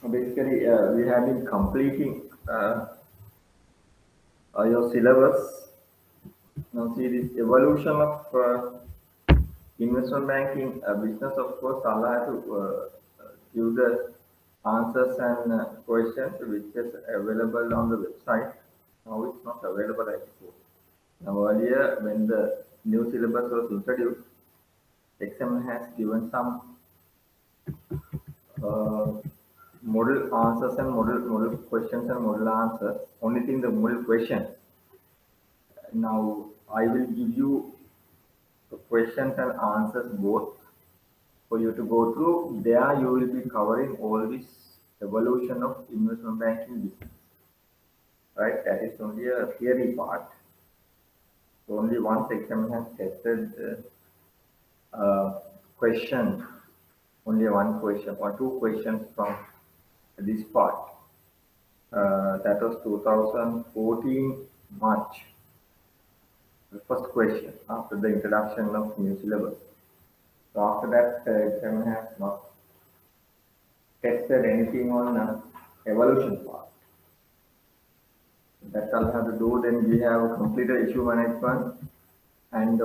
Basically, we have been completing your syllabus. Now, see this evolution of investment banking business. Of course, I'll have to give the answers and questions which is available on the website. Now it's not available, I suppose. Now earlier, when the new syllabus was introduced, exam has given some uh, model answers and model questions and model answers. Only thing the model questions. Now I will give you the questions and answers both for you to go through. There you will be covering all this evolution of investment banking business. Right? That is only a theory part. So only one section has tested question, only one question or two questions from this part. That was 2014 March. The first question after the introduction of new syllabus. So after that, exam has not tested anything on evolution part. That I'll have to do. Then we have completed issue management, and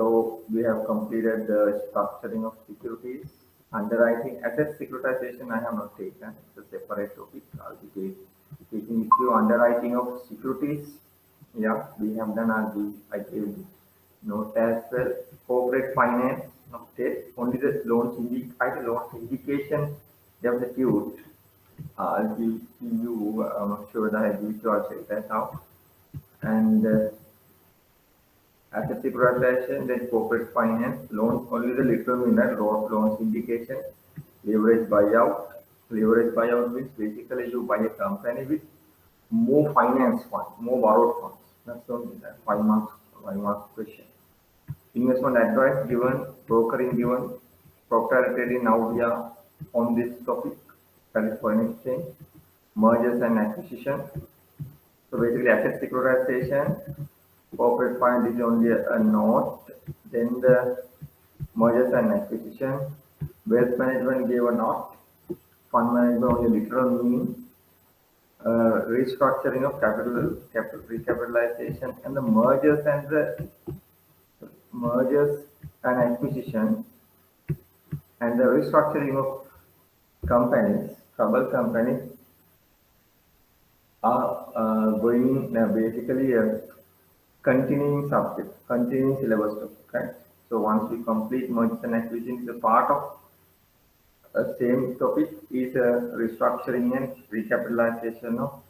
we have completed the structuring of securities, underwriting, asset securitization. I have not taken. It's a separate topic. I'll be taking issue underwriting of securities. Yeah, we have done. I gave note as well. Corporate finance. Okay, only the loan indication they have the huge. I'll give you. I'm not sure that I give you. I'll check that out. And asset securitization, then corporate finance, loans, only the literal meaner, loans indication, leverage buyout. Leverage buyout means basically you buy a company with more finance funds, more borrowed funds. That's only that 5 marks, 5 marks question. Investment advice given, brokering given, proprietary now we are on this topic, that is foreign exchange, mergers and acquisition. So basically asset securitization, corporate finance is only a note. Then the mergers and acquisition, wealth management gave a note, fund management only literal meaning, restructuring of capital recapitalization, and the mergers and acquisition, and the restructuring of companies, troubled companies are going basically continuing subject, continuing syllabus topic, right? So once we complete mergers and acquisitions, a part of same topic is restructuring and recapitalization of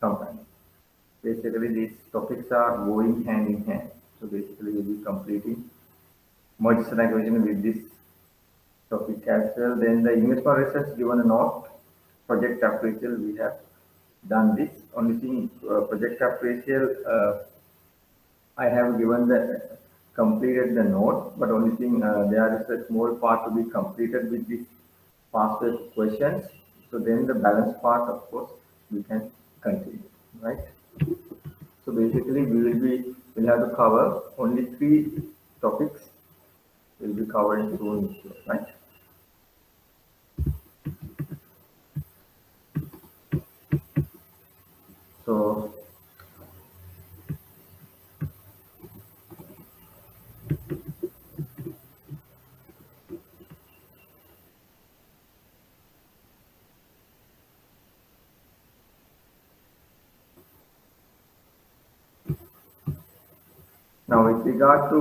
company. Basically, these topics are going hand in hand. So basically, we'll be completing mergers and acquisition with this topic as well. Then the investment research given a note, project appraisal, we have done this. Only thing, project appraisal, I have given the completed the note, but only thing there is a small part to be completed with this past questions. So then the balance part, of course, we can continue, right? So basically, we'll have to cover only three topics. We'll be covering through, right? So now, with regard to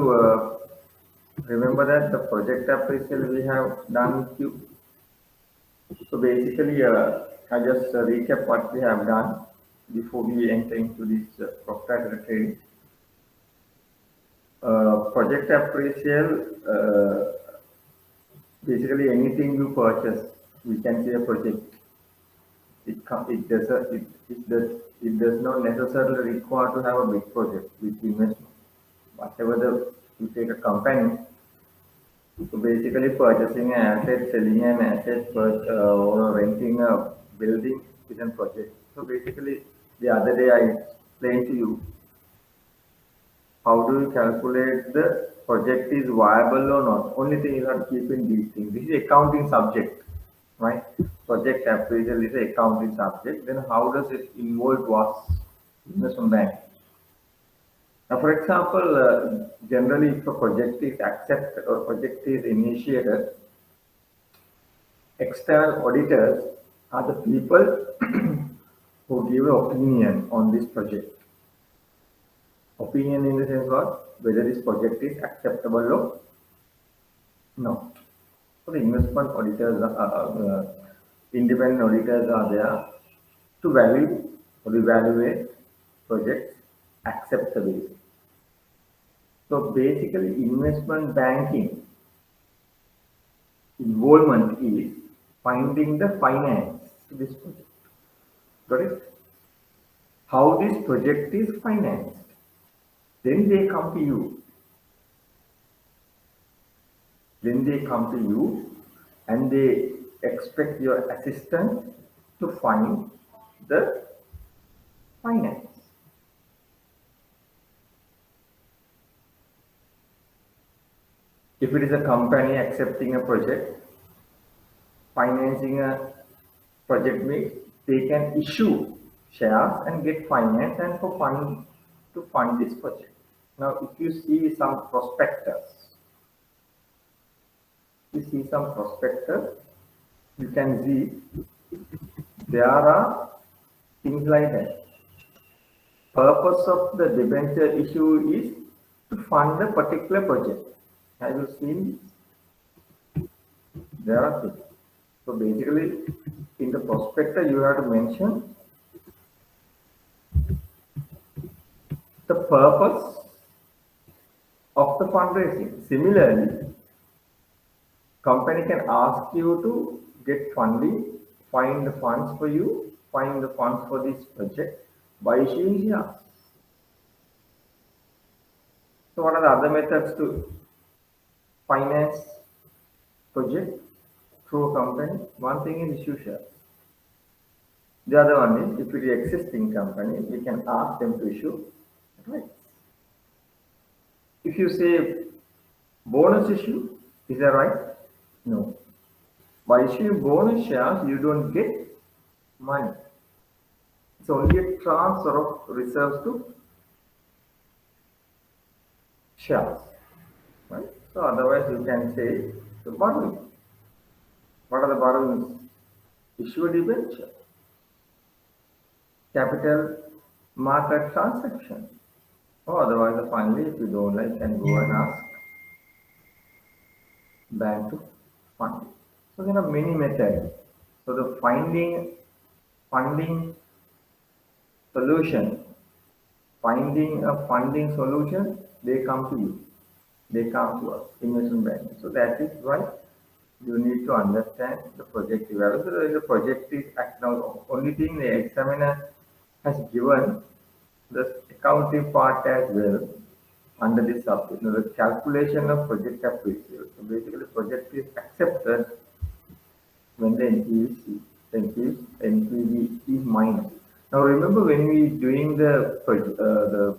remember that the project appraisal we have done with you. So basically, I just recap what we have done before we enter into this proprietary trading. Project appraisal, basically anything you purchase, we can say a project. It does not necessarily require to have a big project with investment. Whatever you take a company, so basically purchasing an asset, selling an asset, or renting a building is a project. So basically, the other day I explained to you how do you calculate the project is viable or not. Only thing you have to keep in these things. This is accounting subject. right? Project appraisal is a accounting subject. Then how does it involve was investment bank? Now, for example, generally if a project is accepted or project is initiated, external auditors are the people who give an opinion on this project. Opinion in the sense what? Whether this project is acceptable or not. So the investment auditors, independent auditors are there to value or evaluate projects acceptability. So basically, investment banking involvement is finding the finance to this project. Got it? How this project is financed. Then they come to you. Then they come to you and they expect your assistance to find the finance. If it is a company accepting a project, financing a project means they can issue shares and get finance and for fund to fund this project. Now, if you see some prospectus, you can see there are things like that. Purpose of the debenture issue is to fund a particular project. Have you seen this? There are things. So basically, in the prospectus, you have to mention the purpose of the fundraising. Similarly, company can ask you to get funding, find the funds for you, find the funds for this project by issuing shares. So what are the other methods to finance project through a company? One thing is issue shares. The other one is if it is existing company, we can ask them to issue rights. If you say bonus issue, is that right? No. By issuing bonus shares, you don't get money. It's only a transfer of reserves to shares. Right? So otherwise you can say the borrowing. What are the borrowings? Issue a debenture. Capital market transaction. Or otherwise finally if you don't like, can go and ask bank to fund it. So there are many methods. So the funding solution, finding a funding solution, they come to you. They come to us, investment banking. So that is why you need to understand the project evaluation. So the project is now only thing the examiner has given the accounting part as well under this subject. Now, the calculation of project appraisal. So basically, project is accepted when the NPV is minus. Now remember when we doing the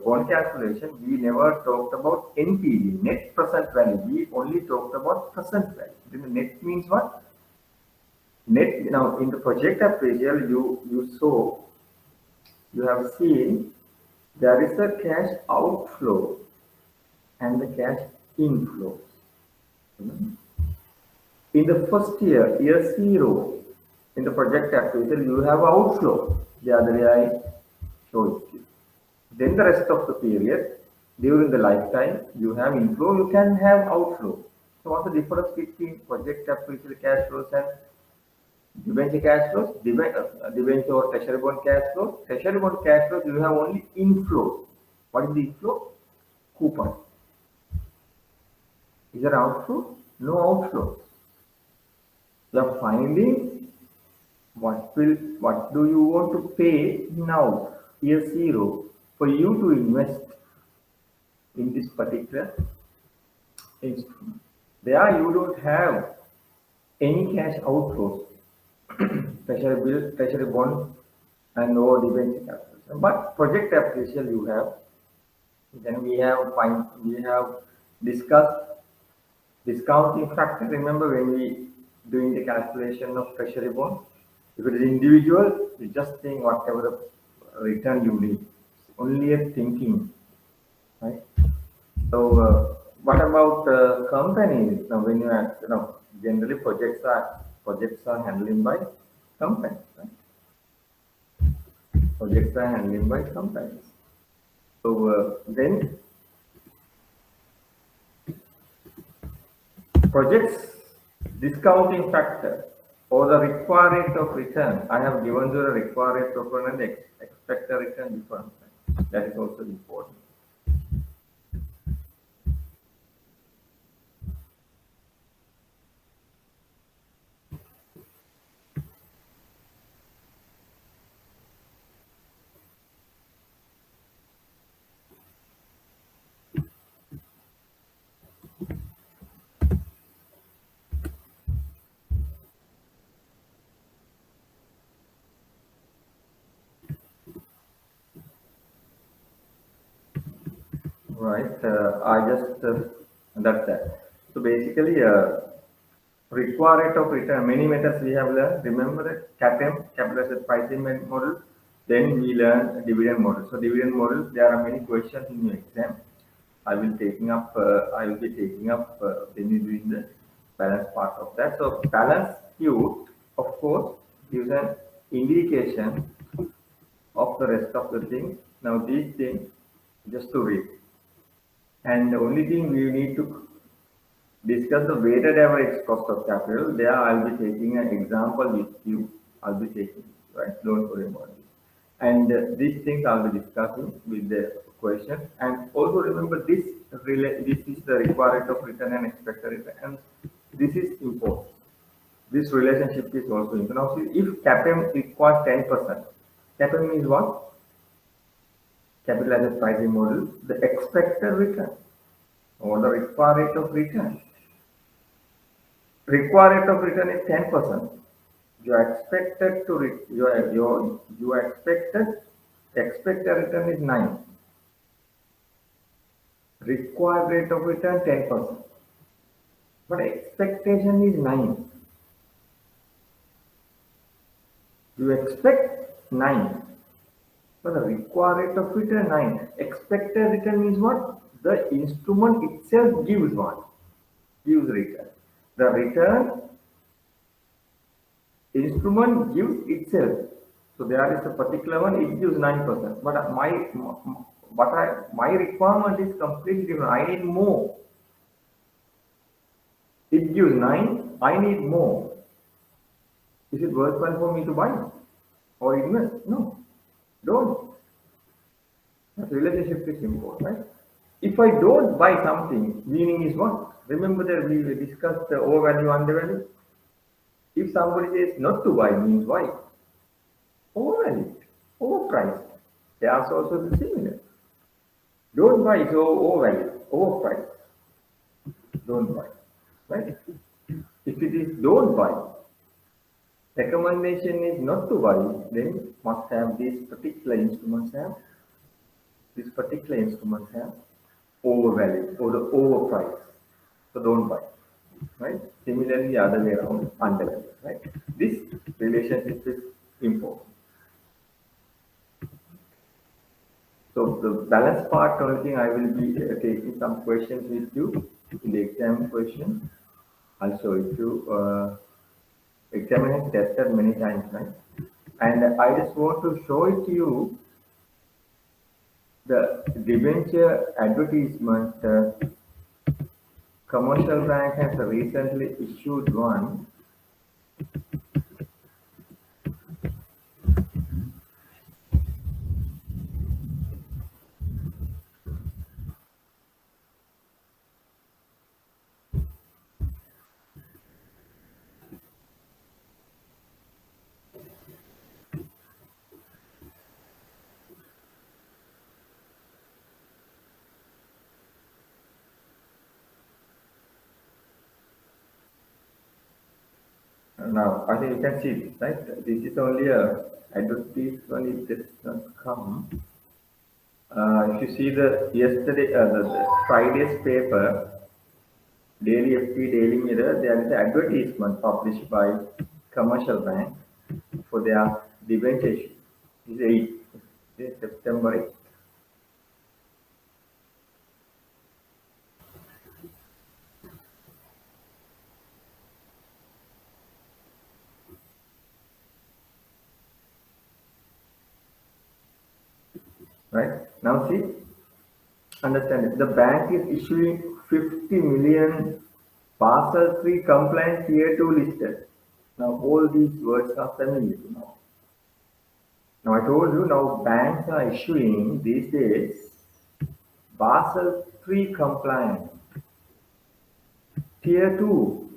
bond calculation, we never talked about NPV, net present value. We only talked about present value. Then the net means what? Net. Now in the project appraisal, you have seen there is a cash outflow and the cash inflow. In the first year, year 0, in the project appraisal, you have outflow. The other way I showed you. Then the rest of the period, during the lifetime, you have inflow, you can have outflow. So what's the difference between project appraisal cash flows and debenture cash flows? Debenture or treasury bond cash flows. Treasury bond cash flows, you have only inflow. What is the inflow? Coupon. Is there outflow? No outflow. You are finding what do you want to pay now, year 0, for you to invest in this particular instrument. There you don't have any cash outflows, treasury bill, treasury bond, and no debenture calculation. But project appraisal you have. Then we have discussed discounting factor. Remember when we doing the calculation of treasury bond. If it is individual, you just think whatever the return you need. It's only a thinking, right? So, what about companies? Now, when you ask, generally projects are handled by companies, right? Projects are handled by companies. So, then projects discounting factor or the required rate of return. I have given you the required rate of return and the expected return difference. That is also important. Right. I just that's that. So basically, required rate of return. Many methods we have learned. Remember that CAPM, capital asset pricing model. Then we learn dividend model. So dividend model. There are many questions in your exam. I will taking up. I will be taking up when you doing the balance part of that. So balance sheet, of course, gives an indication of the rest of the things. Now these things, just to read. And the only thing we need to discuss the weighted average cost of capital. There I'll be taking an example with you. I'll be taking, right? Don't worry about it. And these things I'll be discussing with the question. And also remember this is the required rate of return and expected return. And this is important. This relationship is also important. Now see, if CAPM requires 10%, CAPM is what? Capital as a pricing model, the expected return or the required rate of return. Required rate of return is 10%. You are expected to you are expected return is 9. Required rate of return 10%. But expectation is 9. You expect 9. But the required rate of return 9. Expected return means what? The instrument itself gives what? Gives return. The return instrument gives itself. So there is a particular one, it gives 9%. But my requirement is completely different. I need more. It gives 9, I need more. Is it worthwhile for me to buy or invest? No. Don't. That relationship is important, right? If I don't buy something, meaning is what? Remember that we discussed the overvalue, undervalue. If somebody says not to buy, means why? Overvalued, overpriced. They are also the similar. Don't buy, so overvalued, overpriced. Don't buy, right? If it is don't buy, recommendation is not to buy, then must have these particular instruments have overvalued or the overpriced. So don't buy, right? Similarly, the other way around, undervalued, right? This relationship is important. So the balance part, only thing I will be taking some questions with you in the exam question. I'll show it to examiner has tested many times, right? And I just want to show it to you the debenture advertisement. Commercial Bank has recently issued one. Now, I think you can see this, right? This is only a advertisement, it does not come. If you see the yesterday, the Friday's paper, Daily FT, Daily Mirror, there is an advertisement published by commercial bank for their debenture issue. This is 8th, this is September 8th, right? Now see, understand it. The bank is issuing 50 million Basel 3 compliant tier 2 listed. Now all these words are familiar now. Now I told you now banks are issuing these days Basel 3 compliant tier 2.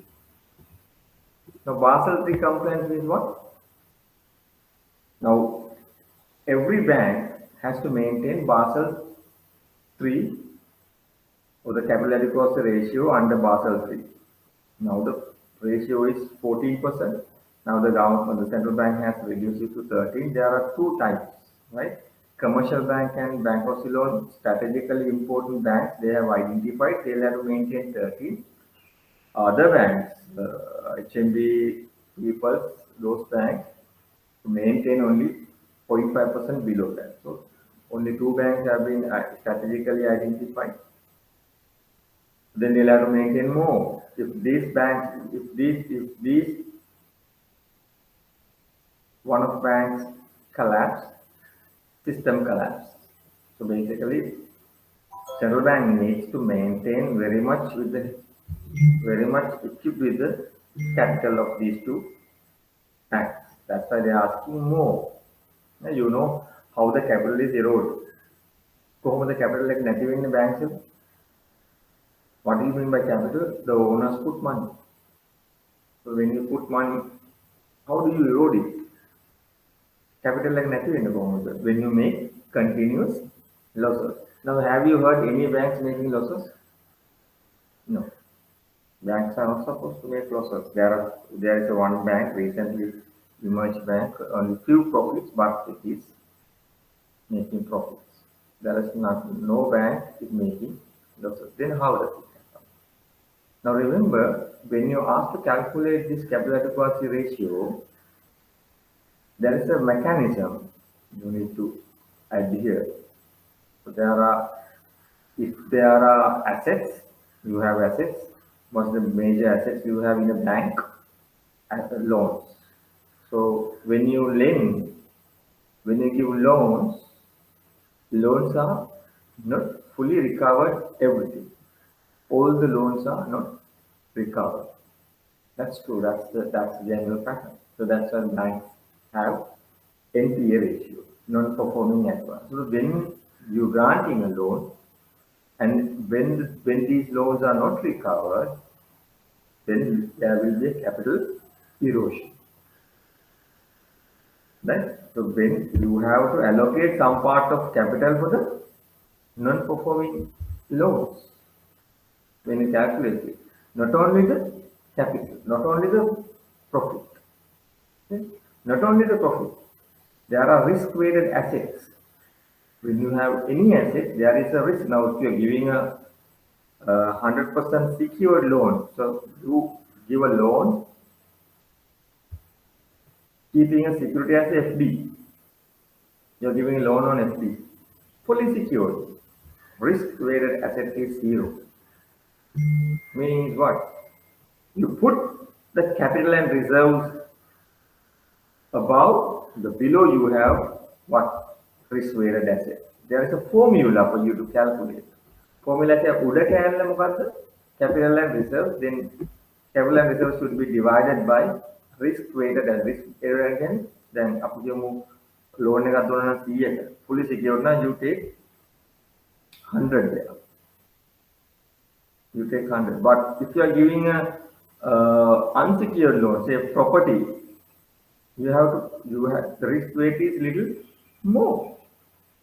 Now Basel 3 compliance means what? Now every bank has to maintain Basel 3 or the capital adequacy ratio under Basel 3. Now the ratio is 14%. Now the government, the central bank has reduced it to 13. There are two types, right? Commercial bank and bankruptcy loan, strategically important banks, they have identified they'll have to maintain 13. Other banks, HMB, People's, those banks maintain only 0.5% below that. So only two banks have been strategically identified. Then they'll have to maintain more. If these one of banks collapse, system collapse. So basically, central bank needs to maintain very much equipped with the capital of these two banks. That's why they're asking more. Now, you know how the capital is eroded. කොහොමද capital එක නැති වෙන්නේ banks වල? What do you mean by capital? The owners put money. So when you put money, how do you erode it? Capital එක නැති වෙන්නේ කොහොමද? When you make continuous losses. Now have you heard any banks making losses? No. Banks are not supposed to make losses. There is a one bank recently emerged bank only few profits, but it is making profits. There is not no bank is making losses. Then how does it happen? Now remember, when you ask to calculate this capital adequacy ratio, there is a mechanism you need to adhere. So if there are assets, you have assets. What's the major assets you have in a bank? Loans. So when you give loans are not fully recovered everything. All the loans are not recovered. That's true. That's the general pattern. So that's why banks have NPA ratio, non-performing advance. So when you granting a loan, and when these loans are not recovered, then there will be a capital erosion. Right? So when you have to allocate some part of capital for the non-performing loans, when you calculate it, not only the capital, not only the profit, okay? Not only the profit, there are risk-weighted assets. When you have any asset, there is a risk. Now, if you are giving a 100% secured loan, so you give a loan keeping a security as FD. You are giving a loan on FD, fully secured. Risk-weighted asset is zero. Meaning what? You put the capital and reserves above, the below you have what? Risk-weighted asset. There is a formula for you to calculate. Formula say උඩ කෑල්ල මොකද්ද? Capital and reserves. Then capital and reserves should be divided by risk-weighted and risk-weighted again. Then අපි කියමු loan එකක් දුන්නා නම් 100ක fully secured නම් you take 100 there. You take 100. But if you are giving a unsecured loan, say property, the risk weight is little more.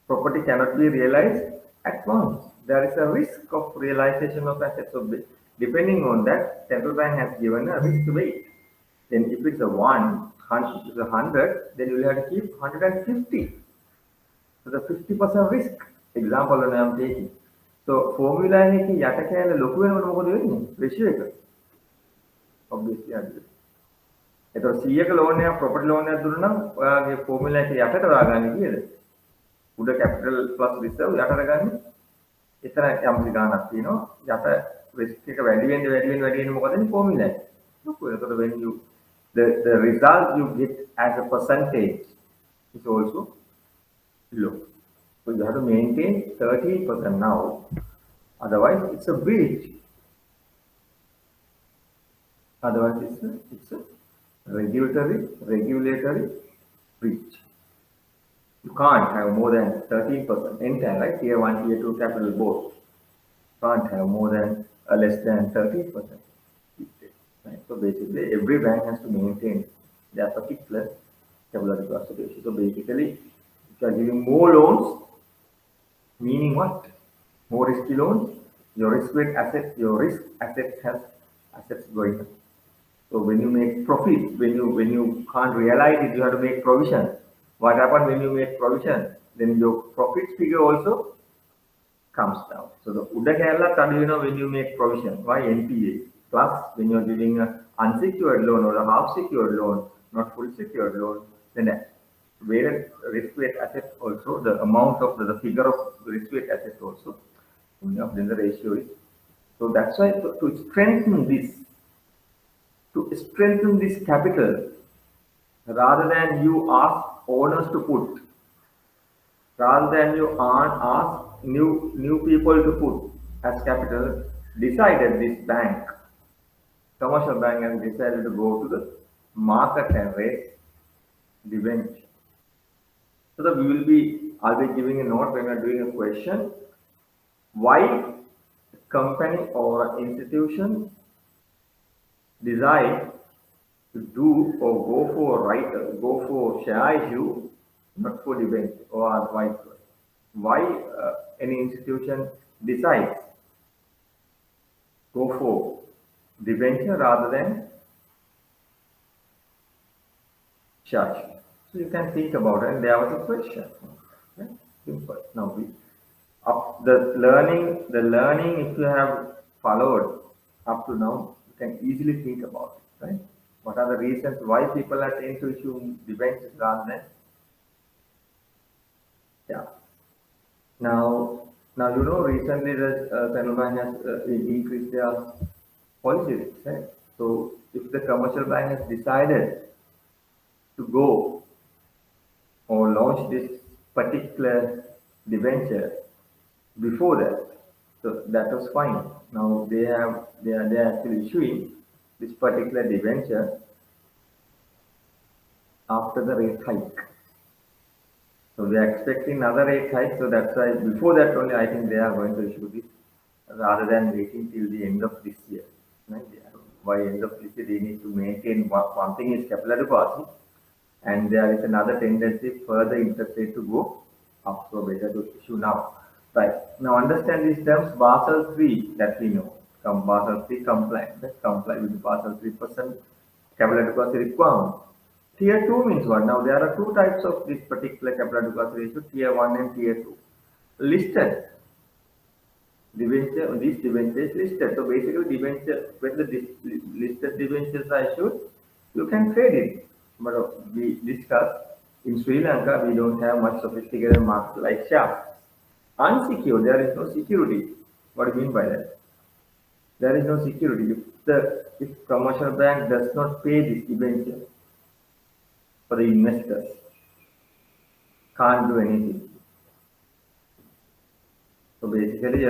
Property cannot be realized at once. There is a risk of realization of assets. So depending on that, central bank has given a risk weight. Then if it's a 100, then you will have to keep 150. So the 50% risk example I am taking. So formula එකේ යට කෑල්ල ලොකු වෙනකොට මොකද වෙන්නේ? ratio එක obviously අඩු වෙනවා. එතකොට 100ක ලෝන් එකක් property loan එකක් දුන්නා නම් ඔයාගේ formula එකේ යටට දාගන්නේ කීයද? උඩ capital plus reserve යටට ගන්නේ එතන යම් ගාණක් තියෙනවා. යට risk එක වැඩි වෙන්න මොකද වෙන්නේ formula එක? ලොකු වෙනවා. එතකොට when you the result you get as a percentage is also low. So you have to maintain 13% now. Otherwise, it's a breach. Otherwise, it's a regulatory breach. You can't have more than 13% entire, right? Tier 1, Tier 2 capital both. Can't have more than less than 13%. Right? So basically, every bank has to maintain their particular capital adequacy ratio. So basically, if you are giving more loans, meaning what? More risky loans, your risk-weighted assets, your risk assets has assets going up. So when you make profit, when you can't realize it, you have to make provision. What happens when you make provision? Then your profit figure also comes down. So the Uda Kerala, when you make provision, why NPA? Plus, when you're giving an unsecured loan or a half secured loan, not full secured loan, then where risk weight assets also, the amount of the figure of risk weight assets also, then the ratio is. So that's why to strengthen this capital, rather than you ask owners to put, rather than you ask new people to put as capital, decided this bank, commercial bank, has decided to go to the market and raise debenture. So that I'll be giving a note when we're doing a question. Why a company or institution decide to do or go for share issue, not for debenture or otherwise. Why any institution decides go for debenture rather than share issue? So you can think about it. And there was a question. Okay? Simple. Now the learning, if you have followed up to now, you can easily think about it, right? What are the reasons why people are trying to issue debentures rather than, yeah. Now recently the central bank has increased their policy rates, right? So if the commercial bank has decided to go or launch this particular debenture before that, so that was fine. Now they are actually issuing this particular debenture after the rate hike. So we are expecting another rate hike. So that's why before that only I think they are going to issue this rather than waiting till the end of this year. Right? By end of this year, they need to maintain one thing is capital adequacy, and there is another tendency further interest rate to go up. So better to issue now. Right. Now understand these terms Basel 3 that we know. Basel 3 compliant. Let's comply with the Basel 3% capital adequacy requirement. Tier 2 means what? Now there are two types of this particular capital adequacy ratio, Tier 1 and Tier 2. Listed. This debenture is listed. So basically debenture, when the listed debentures are issued, you can trade it. But we discussed in Sri Lanka, we don't have much sophisticated market like shares. Unsecured, there is no security. What do you mean by that? There is no security. If commercial bank does not pay this debenture for the investors, can't do anything. So basically,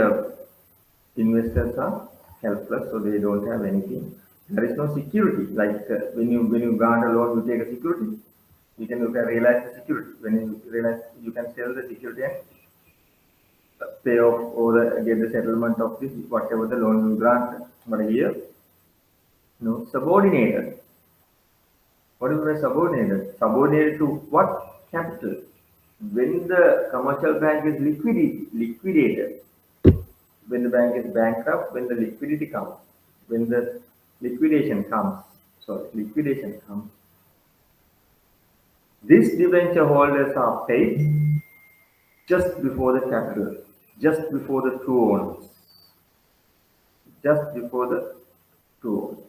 investors are helpless, so they don't have anything. There is no security. Like when you grant a loan, you take a security. You can realize the security. When you realize, you can sell the security and pay off or get the settlement of this whatever the loan you grant. But here, no, subordinated. What is the subordinated? Subordinated to what? Capital. When the commercial bank is liquidated, when the bank is bankrupt, when the liquidity comes, when the liquidation comes, these debenture holders are paid just before the capital, just before the true owners. Just before the true owners.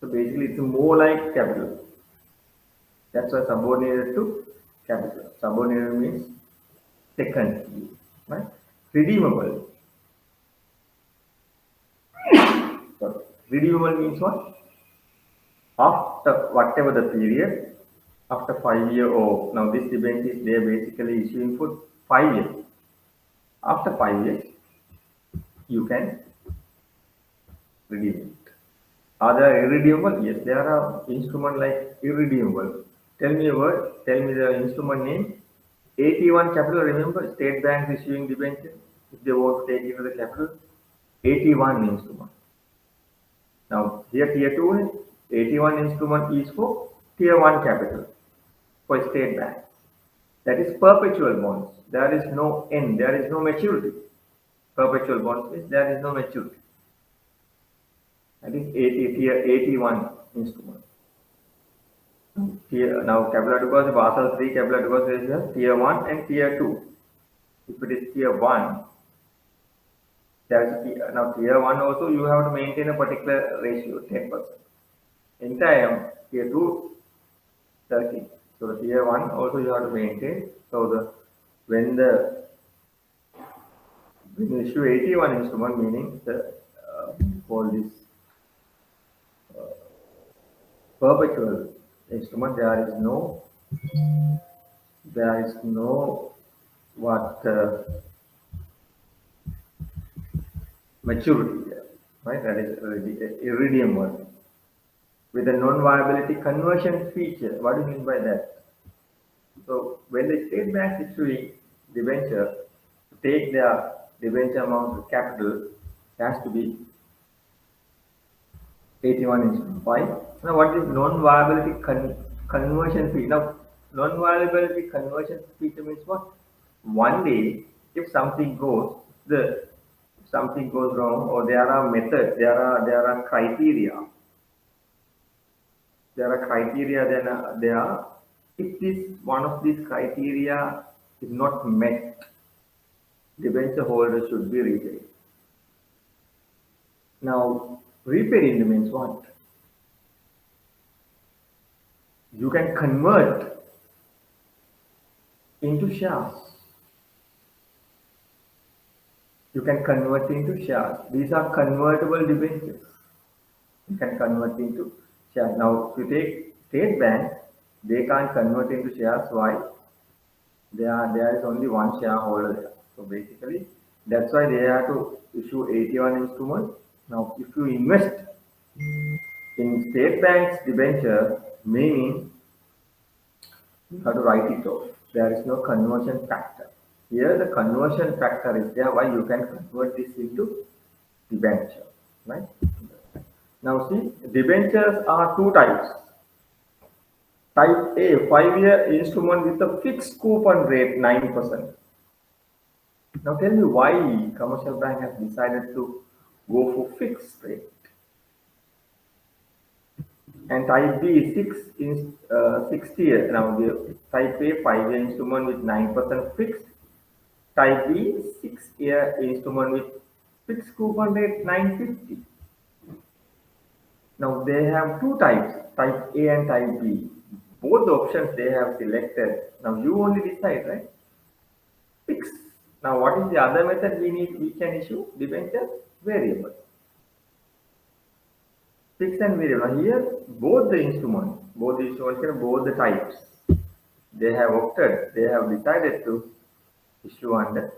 So basically, it's more like capital. That's why subordinated to capital. Subordinated means second, right? Redeemable. Sorry. Redeemable means what? After whatever the period, after 5 year or now this debenture is there basically issuing for 5 years. After 5 years, you can redeem it. Are there irredeemable? Yes, there are instrument like irredeemable. Tell me a word. Tell me the instrument name. 81 capital. Remember, state banks issuing debenture if they want to take it to the capital. 81 instrument. Now here tier 2, 81 instrument is for tier 1 capital for state bank. That is perpetual bonds. There is no end. There is no maturity. Perpetual bonds means there is no maturity. That is 80, tier 81 instrument. Tier, now capital adequacy Basel 3 capital adequacy is tier 1 and tier 2. If it is tier 1, now tier 1 also you have to maintain a particular ratio 10%. In time tier 2 30. So the tier 1 also you have to maintain. So the when the when you issue 81 instrument meaning the for this perpetual instrument there is no what maturity there, right? That is irredeemable with a non-viability conversion feature. What do you mean by that? So when the state bank is issuing debenture, to take their debenture amount of capital, it has to be 81 instead 5. Now what is non-viability conversion fee? Now non-viability conversion feature means what? One day, if something goes wrong, or there are methods, there are criteria, then if this one of these criteria is not met, debenture holder should be repaid. Now, repaying means what? You can convert into shares. You can convert into shares. These are convertible debentures. You can convert into shares. Now, if you take state bank, they can't convert into shares. Why? There is only one shareholder there. So basically, that's why they have to issue 81 instruments. Now, if you invest in state bank's debenture, meaning you have to write it off. There is no conversion factor. Here, the conversion factor is there. Why you can convert this into debenture, right? Now, see, debentures are two types. Type A, 5 year instrument with a fixed coupon rate 9%. Now, tell me why commercial bank has decided to go for fixed rate. And type B 60 year. Now the type A 5 year instrument with 9% fixed. Type B 6 year instrument with fixed coupon rate 950. Now they have two types, type A and type B. Both the options they have selected. Now you only decide, right? Fixed. Now what is the other method we can issue? Debenture variable. Fixed and variable. Here, both the instruments, both the types, they have decided to issue under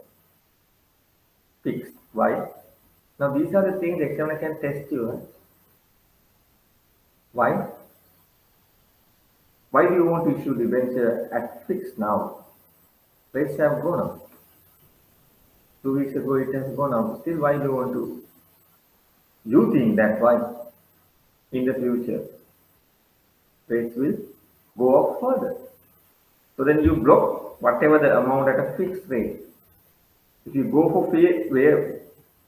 fixed. Why? Now, these are the things the examiner can test you. Right? Why? Why do you want to issue debenture at fixed now? Rates have gone up. 2 weeks ago, it has gone up. Still, why do you want to? You think that why? In the future, rates will go up further. So then you block whatever the amount at a fixed rate. If you go for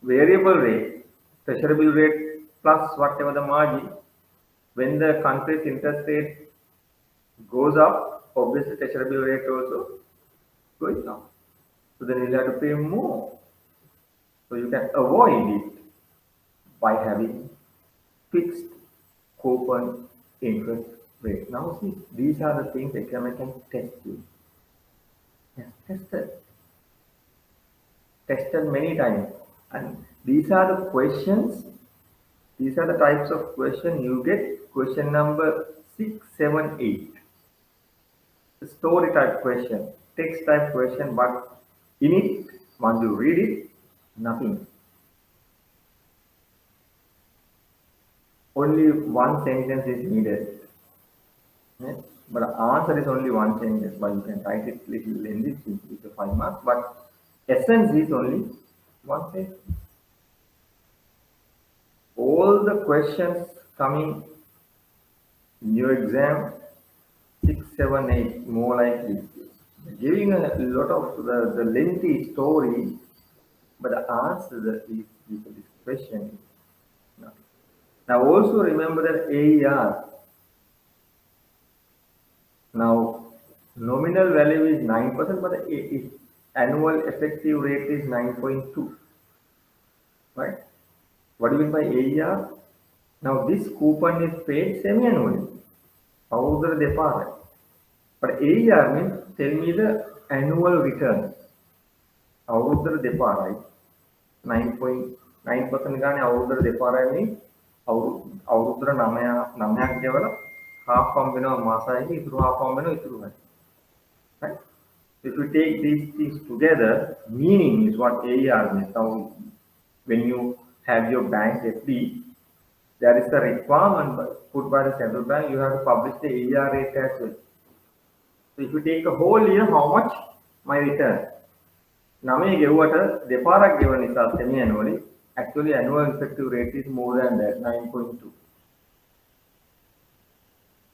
variable rate, treasury bill rate plus whatever the margin, when the country's interest rate goes up, obviously treasury bill rate also going up. So then you'll have to pay more. So you can avoid it by having fixed coupon interest rate. Now see, these are the things examiner can test you. Yes, tested many times. And these are the questions, these are the types of question you get. Question number 678. Story type question, text type question, but in it, once you read it, nothing. Only one sentence is needed. Yes? But the answer is only one sentence, but you can write it little lengthy with the 5 marks, but essence is only one sentence. All the questions coming in your exam, 6, 7, 8, more like this. Giving a lot of the lengthy story, but the answer is this question is nothing. Now also remember that AER. Now nominal value is 9%, but the annual effective rate is 9.2. Right? What do you mean by AER? Now this coupon is paid semi-annually. However, they are. But AER means tell me the annual return. However, they are right. 9.9% ගානේ අවුරුද්දට දෙපාරයි අවුරුද්දට 9ක් ගෙවලා half හම් වෙනවා මාසයක ඉතුරු half හම් වෙනවා ඉතුරු නැහැ. Right? If you take these things together, meaning is what AER means. Now, when you have your bank FD, there is a requirement put by the central bank. You have to publish the AER rate as well. So if you take a whole year, how much my return? 9 ගෙවුවට දෙපාරක් ගෙවන නිසා semi annually, actually annual effective rate is more than that, 9.2.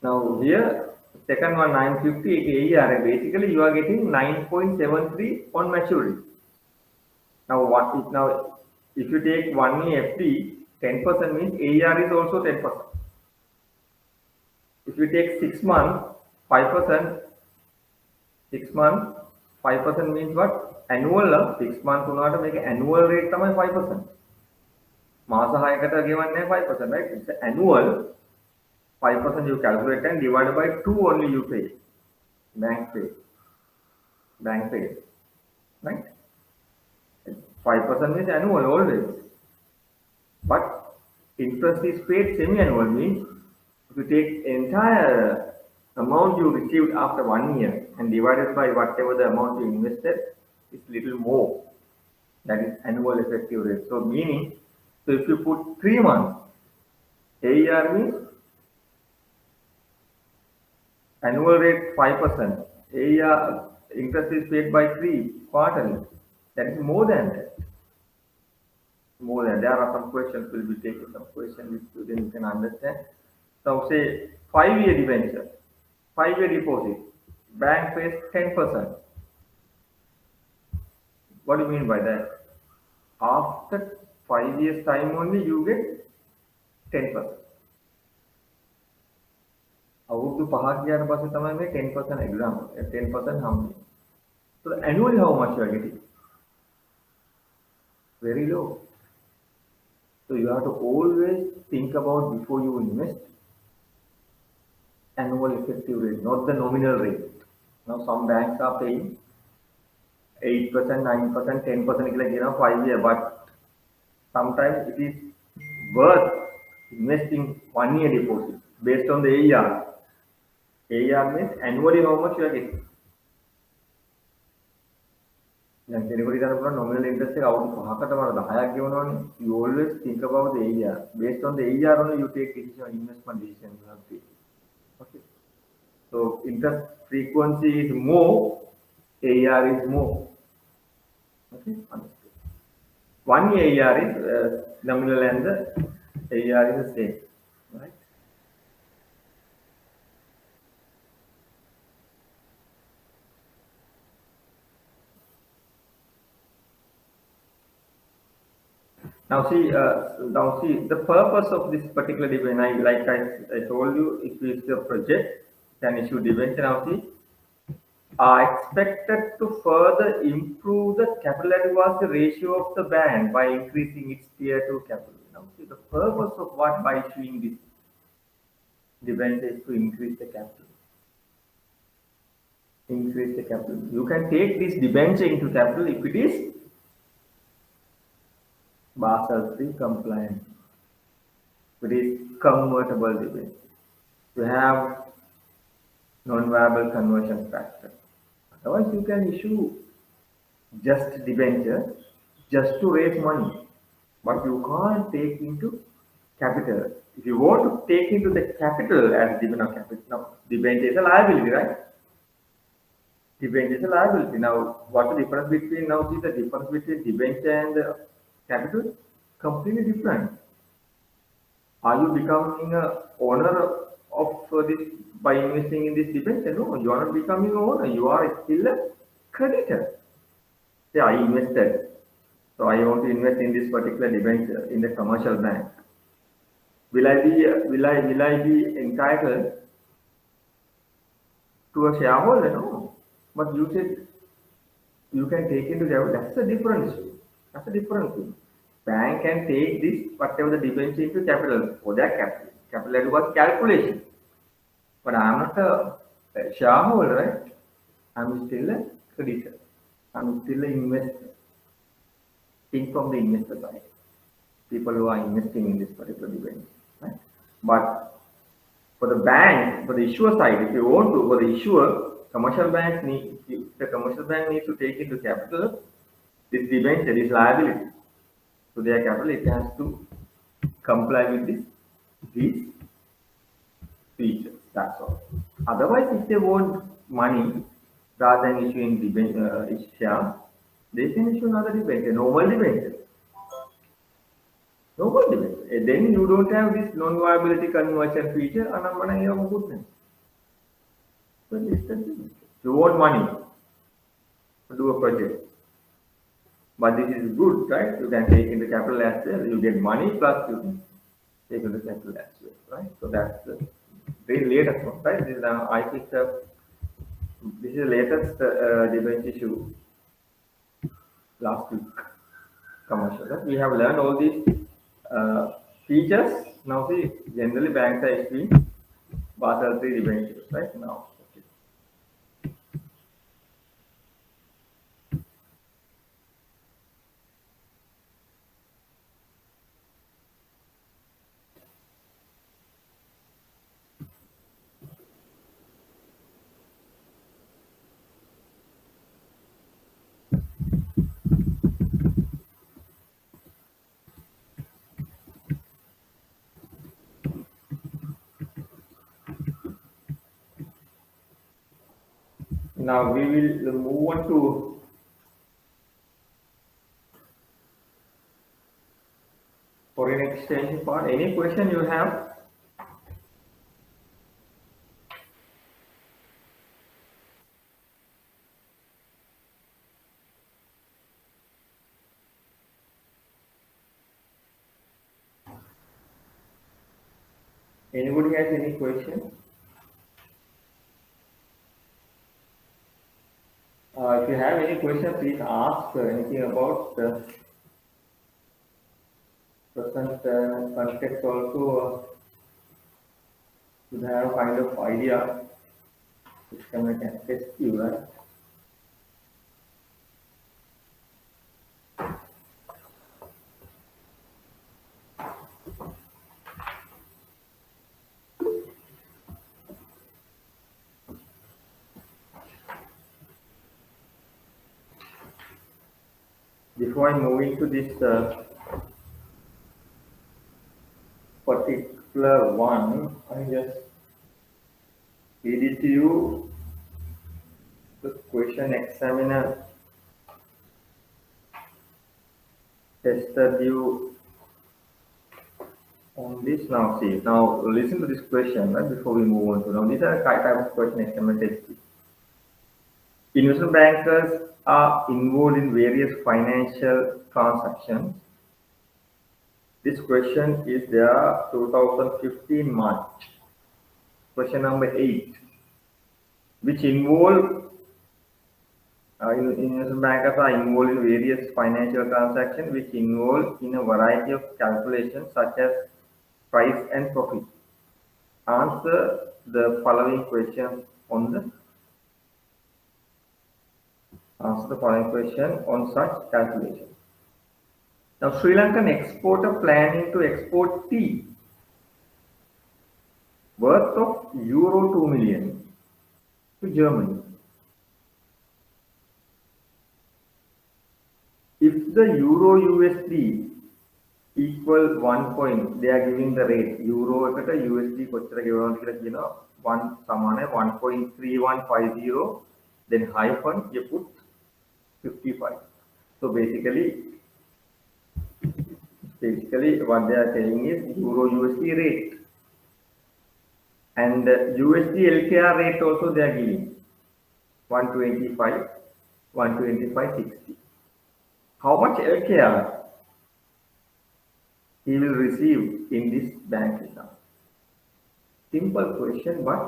Now here, second one 950 AER, basically you are getting 9.73 on maturity. Now if you take 1 year FD, 10% means AER is also 10%. If you take 6 months, 5%, 6 months, 5% means what? Annual 6 months උනාට මේක annual rate තමයි 5%. මාස 6කට ගෙවන්නේ 5%, right? It's annual 5% you calculate and divided by 2 only you pay. Bank pay. Right? 5% is annual always. But interest is paid semi-annual means if you take entire amount you received after 1 year and divided by whatever the amount you invested, is little more. That is annual effective rate. So meaning, so if you put 3 months, AER means annual rate 5%. AER interest is paid by 3 quarterly. That is more than that. More than there are some questions will be taken, some questions which then you can understand. So say 5-year debenture, 5-year deposit, bank pays 10%. What do you mean by that? After 5 years time only you get 10%. අවුරුදු 5ක් ගියාට පස්සේ තමයි මේ 10% exam 10% හම්බෙන්නේ. So annually how much you are getting? Very low. So you have to always think about before you invest annual effective rate, not the nominal rate. Now some banks are paying 8%, 9%, 10% කියලා කියනවා 5 year, but sometimes it is worth investing 1 year deposit based on the AER. AER means annually how much you are getting. දැන් කෙනෙකුට ගන්න පුළුවන් nominal interest එක අවුරුදු 5කට වර 10ක් ගෙවනවනේ. You always think about the AER. Based on the AER only you take decision, investment decision you have to take. Okay. So interest frequency is more, AER is more. Okay, understood. 1 year AER is nominal and the AER is the same, right? Now see, the purpose of this particular debenture. Like I told you, if it's a project, then issue debenture. Now see, are expected to further improve the capital adequacy ratio of the bank by increasing its tier 2 capital. Now, see, the purpose of what by issuing this debenture is to increase the capital. Increase the capital. You can take this debenture into capital if it is Basel III compliant. It is convertible debenture. You have non-viable conversion factor. Otherwise, you can issue just debenture just to raise money, but you can't take into capital. If you want to take into the capital as given a capital, now debenture is a liability, right? Debenture is a liability. Now, what's the difference between now? See the difference between debenture and the capital? Completely different. Are you becoming a owner of this by investing in this debenture? No, you are not becoming an owner. You are still a creditor. Say, I invested, so I want to invest in this particular debenture in the commercial bank. Will I be entitled to a shareholder? No. But you said you can take into capital. That's a difference. That's a different thing. Bank can take this whatever the debenture into capital for that capital. Capital was calculation. But I'm not a shareholder, right? I'm still a creditor. I'm still an investor. Think from the investor side. People who are investing in this particular debenture, right? But for the bank, for the issuer side, if you want to, for the issuer, commercial banks need, if the commercial bank needs to take into capital this debenture, this liability to their capital, it has to comply with these features. That's all. Otherwise, if they want money rather than issuing shares, they can issue another debenture, normal debenture. Normal debenture. Then you don't have this non-viability conversion feature, and I'm gonna have a good name. So it's the debenture. You want money to do a project. But this is good, right? You can take into capital as well. You get money plus you can take into capital as well, right? So that's the very latest one, right? This is I picked up. This is the latest debate issue last week commercial. Right? We have learned all these features. Now see, generally banks are issuing Basel III debentures right now. Okay. Now we will move on to foreign exchange part. Any question you have? Anybody has any question? If you have any question, please ask anything about the present context also. You have kind of idea which can assist you, right? Before I move into this particular one, I just read it to you. The question examiner tested you on this. Now see, now listen to this question right before we move on to now. These are the type of question examiner tested. Investment bankers are involved in various financial transactions. This question is there 2015 March. Question number 8, which involve Investment bankers are involved in various financial transactions which involve in a variety of calculations such as price and profit. Answer the following questions on the answer the following question on such calculation. Now, Sri Lankan exporter planning to export tea worth of euro 2 million to Germany. If the euro USD equal 1 point, they are giving the rate euro එකට USD කොච්චර ගෙවනවද කියලා කියනවා 1 සමානයි 1.3150, then hyphen you put 55. So basically what they are saying is euro USD rate, and USD LKR rate also they are giving 125, 125.60. How much LKR he will receive in this bank account? Simple question, but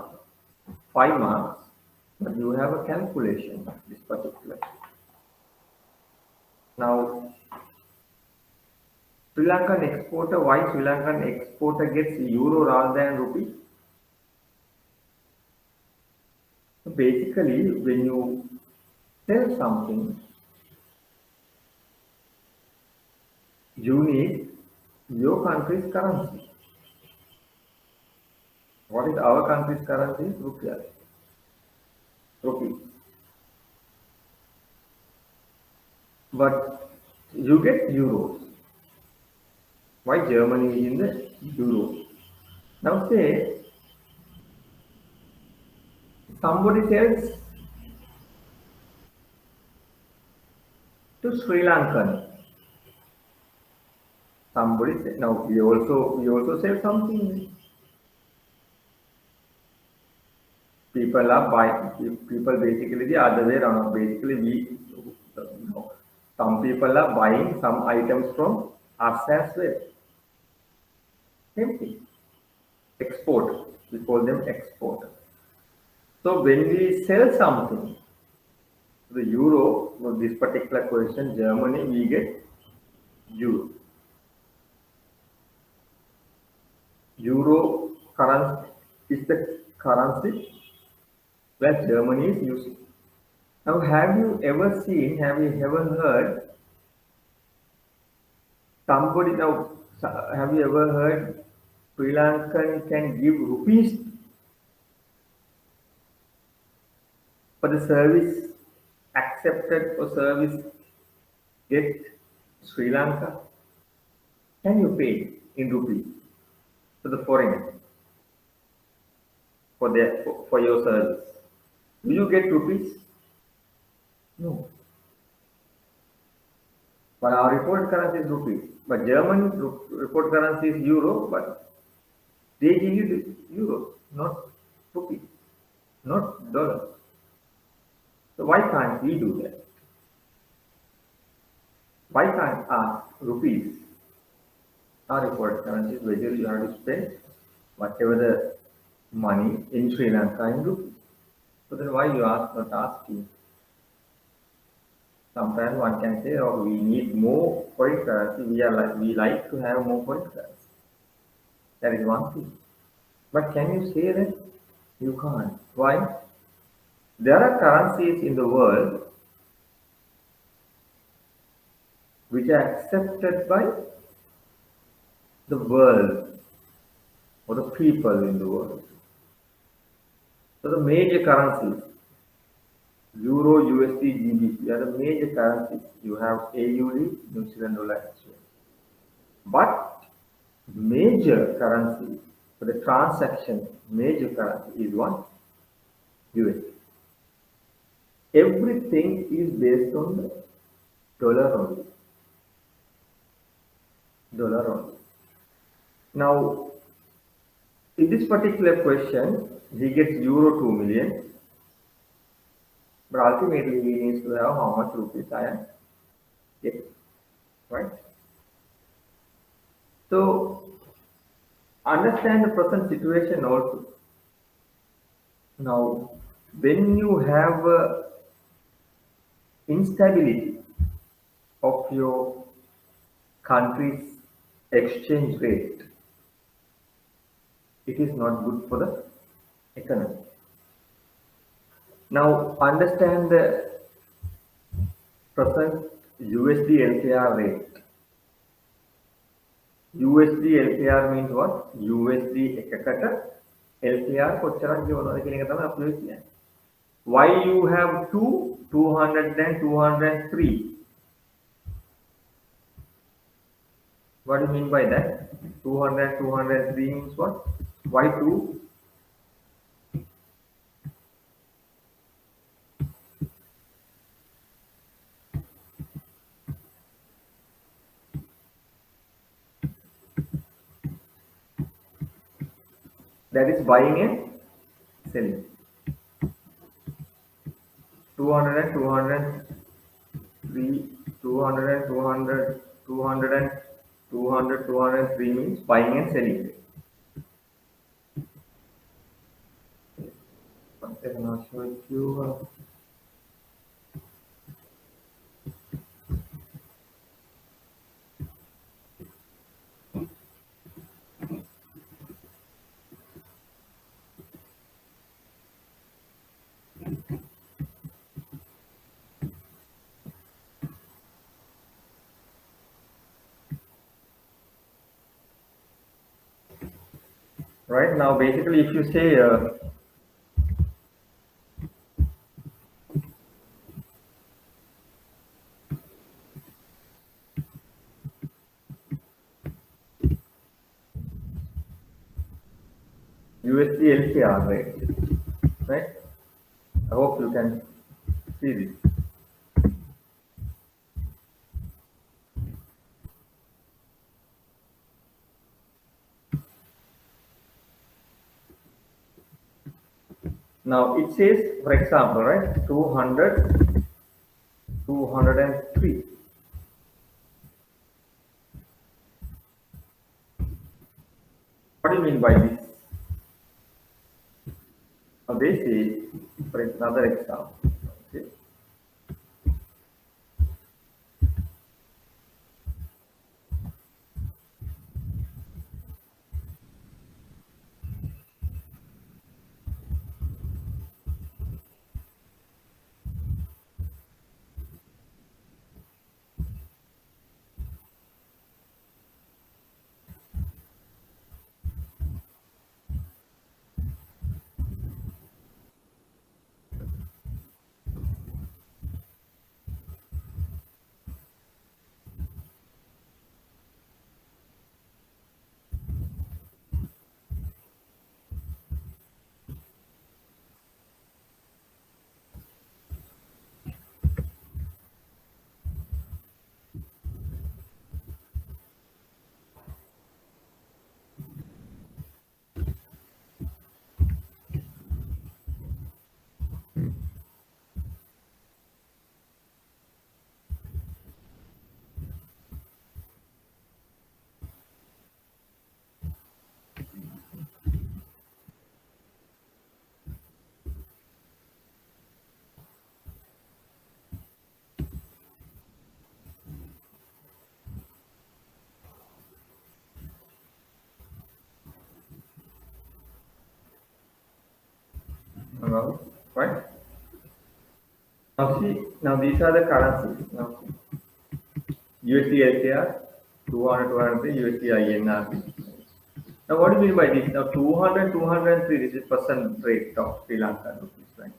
5 marks. But you have a calculation of this particular. Now, Sri Lankan exporter, why Sri Lankan exporter gets euro rather than rupee? So basically, when you sell something, you need your country's currency. What is our country's currency? Rupiah. Rupee. But you get euros. Why Germany is in the euro? Now say somebody sells to Sri Lankan. Somebody said, now we also sell something. People are buying. People basically the other way around. Basically, some people are buying some items from us as well. Same thing. Export. We call them exporters. So when we sell something, the euro, for this particular question, Germany, we get euro. Euro currency is the currency where Germany is using. Now, have you ever heard somebody now? Have you ever heard Sri Lankan can give rupees for the service accepted for service get Sri Lanka? Can you pay in rupees to the foreigner for your service? Do you get rupees? No. But our report currency is rupees. But German report currency is euro, but they give you the euro, not rupees, not dollars. So why can't we do that? Why can't rupees, our report currency, whether you have to spend whatever the money in Sri Lanka in rupees? So then why you not asking? Sometimes one can say, oh, we need more foreign currency. We like to have more foreign currency. That is one thing. But can you say that? You can't. Why? There are currencies in the world which are accepted by the world or the people in the world. So the major currencies, Euro, USD, GBP, are the major currencies. You have AUD, New Zealand dollar, exchange. But major currency for the transaction, major currency is what? USD. Everything is based on the dollar only. Dollar only. Now, in this particular question, he gets euro 2 million. But ultimately, he needs to have how much rupees I am getting, right? So, understand the present situation also. Now, when you have instability of your country's exchange rate, it is not good for the economy. Now understand the present USD LKR rate. USD LKR means what? USD එකකට LKR කොච්චරක් ගෙවනවද කියන එක තමයි අපි ඔය කියන්නේ. Why you have 200 and 203? What do you mean by that? 200 203 means what? Why 2? That is buying and selling. 200 and 203, 200 and 200, 200 and 200, 203 means buying and selling. One second, I'll show it to you. Right now, basically, if you say USD LKR rate, right? I hope you can see this. Now it says, for example, right, 200, 203. What do you mean by this? Now they say, for another example, okay. Right? Now see, now these are the currencies. Now see, USD LKR, 200, 203, USD INR. Now what do you mean by this? Now 200, 203, this is percent rate of Sri Lanka rupees, right?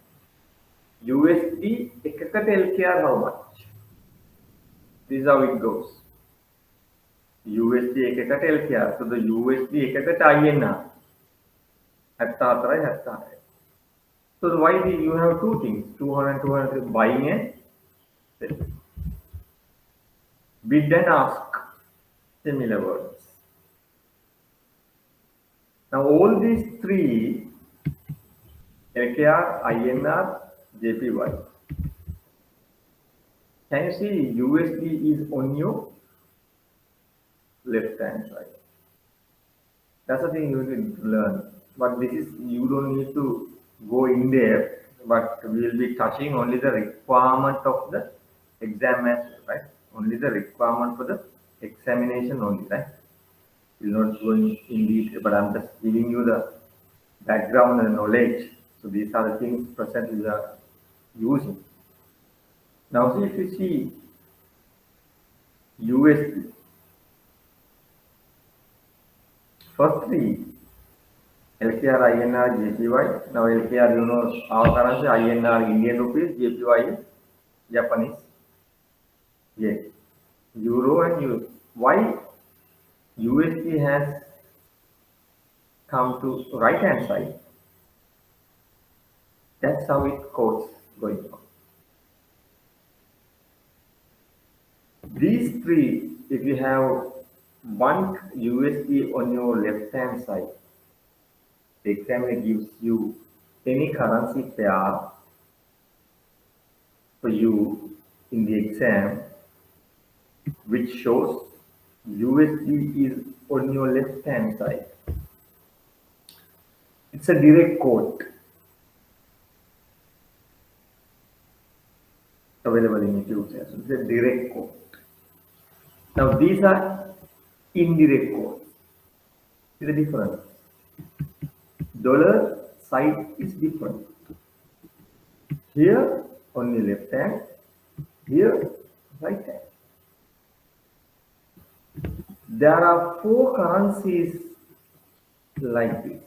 USD එකකට LKR how much? This is how it goes. USD එකකට LKR. So the USD එකකට INR 74යි 76යි. So why you have two things, 200, 200 buying and selling. Bid and ask, similar words. Now all these three, LKR, INR, JPY. Can you see USD is on your left hand side? That's the thing you need to learn. But this is, you don't need to go in there, but we will be touching only the requirement of the exam as well, right? Only the requirement for the examination only, right? We're not going in detail, but I'm just giving you the background and knowledge. So these are the things presently we are using. Now, see if you see USD, firstly, LKR, INR, JPY. Now, LKR, you know, our currency, INR, Indian rupees, JPY is Japanese yen, Euro, and US. Why USD has come to right hand side? That's how it goes going on. These three, if you have one USD on your left hand side, the examiner gives you any currency pair for you in the exam which shows USD is on your left hand side. It's a direct quote available in YouTube. It's a direct quote. Now these are indirect quotes. See the difference. Dollar side is different. Here on the left hand, here right hand. There are four currencies like this.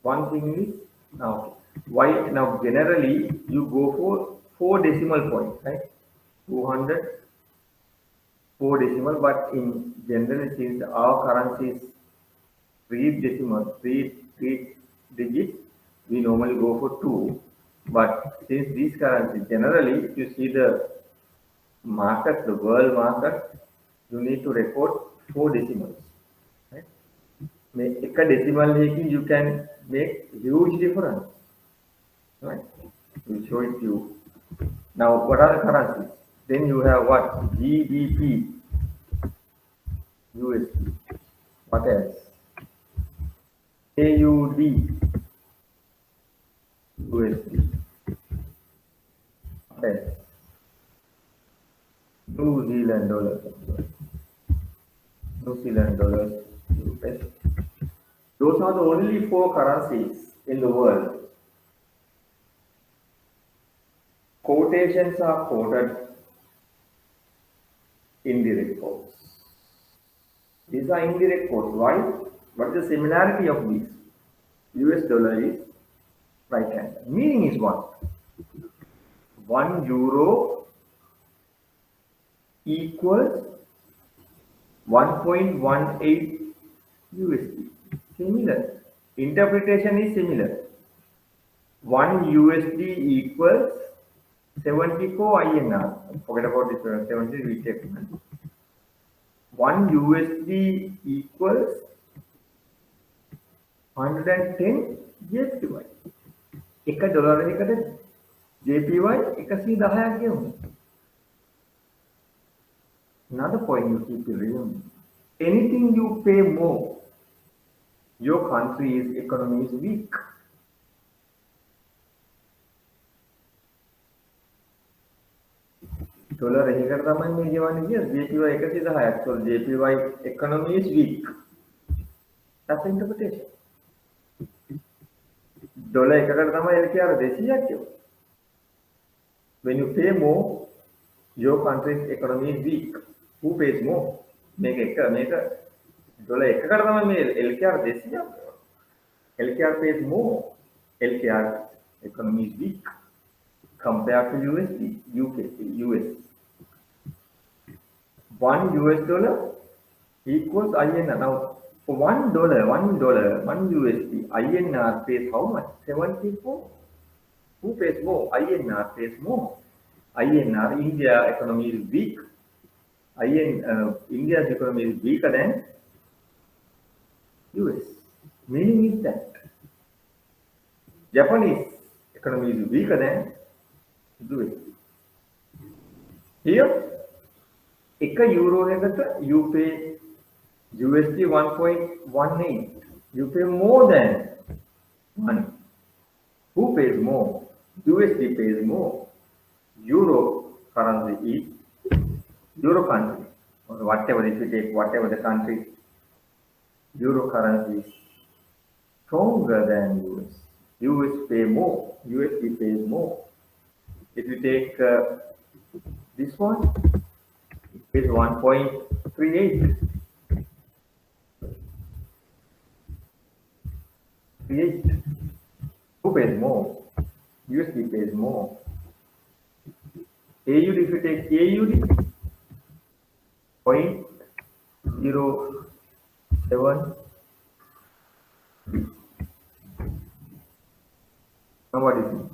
One thing is now why now generally you go for four decimal points, right? 200, four decimal, but in general since our currency is three decimal, three digits, we normally go for two. But since these currencies generally, if you see the market, the world market, you need to record four decimals. Right? Make a decimal making you can make huge difference. Right? We'll show it to you. Now, what are the currencies? Then you have what? GBP, USD. What else? AUD, USD. What else? New Zealand dollars. New Zealand dollars. US. Those are the only four currencies in the world. Quotations are quoted indirect quotes. These are indirect quotes. Why? What is the similarity of these? US dollar is right hand. Meaning is what? 1 euro equals 1.18 USD. Similar. Interpretation is similar. 1 USD equals 74 INR. Forget about this 70, we take 1 USD equals 110 JPY. එක ඩොලරයකට JPY 110ක් ගෙවුණා. Another point you keep remembering. Anything you pay more, your country's economy is weak. Dollar එකකට තමයි මේ ගෙවන්නේ කියන්නේ JPY 110ක්. So JPY economy is weak. That's the interpretation. Dollar එකකට තමයි LKR 200ක් ගෙවන්නේ. When you pay more, your country's economy is weak. Who pays more? මේක dollar එකකට තමයි මේ LKR 200ක්. LKR pays more. LKR economy is weak compared to USD, US. 1 US dollar equals INR. Now, for $1, $1 USD, INR pays how much? 74. Who pays more? INR pays more. INR, India economy is weak. India's economy is weaker than US. Meaning is that Japanese economy is weaker than US. Here, €1 එකට you pay USD 1.18. You pay more than money. Who pays more? USD pays more. Euro currency is euro country, or whatever, if you take whatever the country, euro currency is stronger than US. US pay more, USD pays more. If you take this one, it pays 1.38. 38. Who pays more? USD pays more. AUD, if you take AUD, 0.07. Now what is it?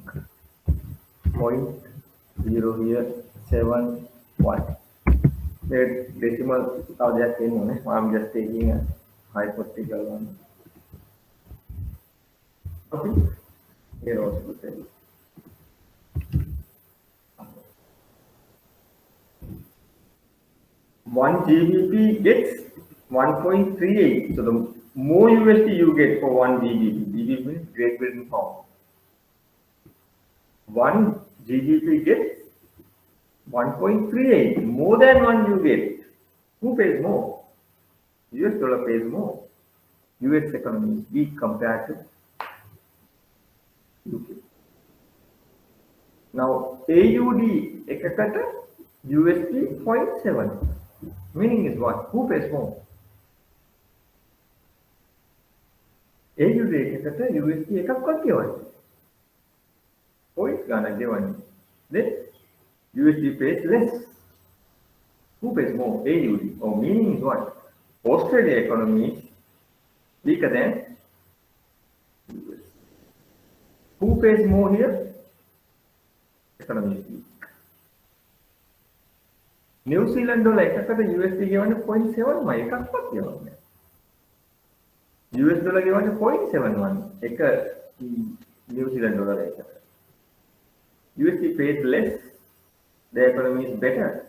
Point zero here, 7.1. The decimal of that thing, I'm just taking a hypothetical one. Okay. Here also the same. 1 GBP gets 1.38. So the more USD you get for 1 GBP, GBP means Great Britain pound. 1 GBP gets 1.38. More than one you get. Who pays more? US dollar pays more. US economy is weak compared to UK. Now AUD එකකට USD 0.7. Meaning is what? Who pays more? AUD එකකට USD එකක්වත් ගෙවන්නේ. Point ගානක් ගෙවන්නේ. Then USD pays less. Who pays more? AUD. Or meaning is what? Australia economy is weaker than US. Who pays more here? Economy is weak. New Zealand dollar එකකට USD ගෙවන්නේ 0.7 එකක්වත් ගෙවන්නේ. US dollar ගෙවන්නේ 0.71 එක New Zealand dollar එකට. USD pays less. The economy is better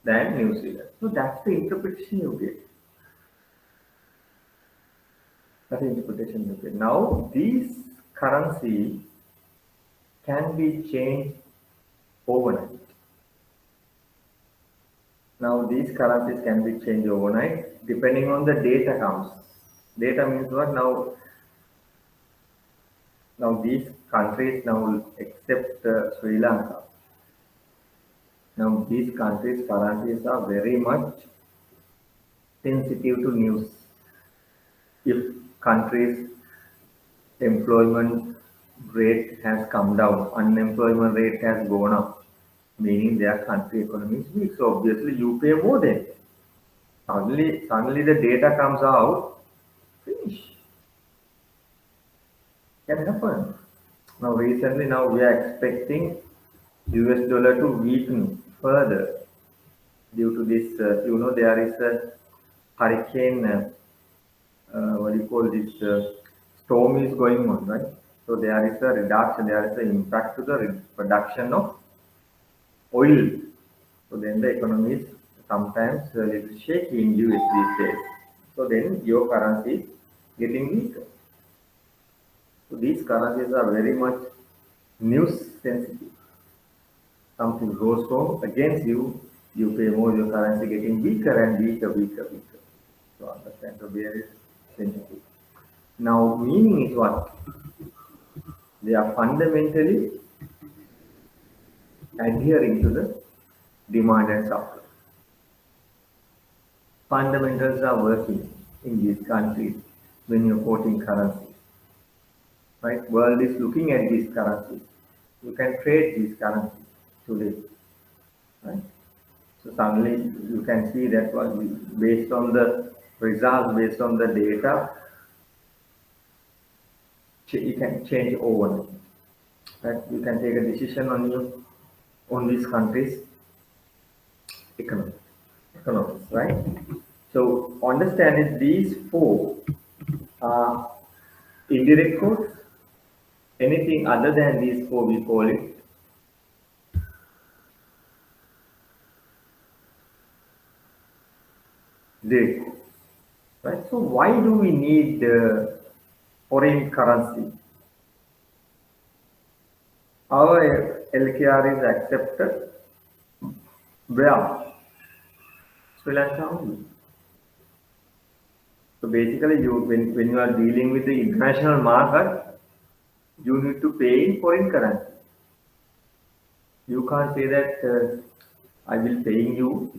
than New Zealand. So that's the interpretation you get. That's the interpretation you get. Now these currency can be changed overnight. Now these currencies can be changed overnight depending on the data comes. Data means what? Now these countries now accept Sri Lanka. Now these countries' currencies are very much sensitive to news. If countries' employment rate has come down, unemployment rate has gone up, meaning their country economy is weak. So obviously you pay more than suddenly the data comes out, finish. Can happen. Now recently we are expecting US dollar to weaken further due to this. There is a hurricane. What do you call this? Storm is going on, right? So there is a reduction. There is an impact to the production of oil. So then the economy is sometimes a little shaky in US these days. So then your currency is getting weaker. So these currencies are very much news sensitive. Something goes wrong against you, you pay more, your currency getting weaker and weaker. So understand, so very sensitive. Now meaning is what? They are fundamentally adhering to the demand and supply. Fundamentals are working in these countries when you're quoting currencies. Right? World is looking at these currencies. You can trade these currencies today. Right? So suddenly you can see that based on the results, based on the data, you can change overnight. Right? You can take a decision on these countries' economics, right? So understand it, these four are indirect codes. Anything other than these four, we call it direct codes, right? So why do we need foreign currency? Our LKR is accepted Where? Sri Lanka only. So basically, when you are dealing with the international market, you need to pay in foreign currency. You can't say that I will paying you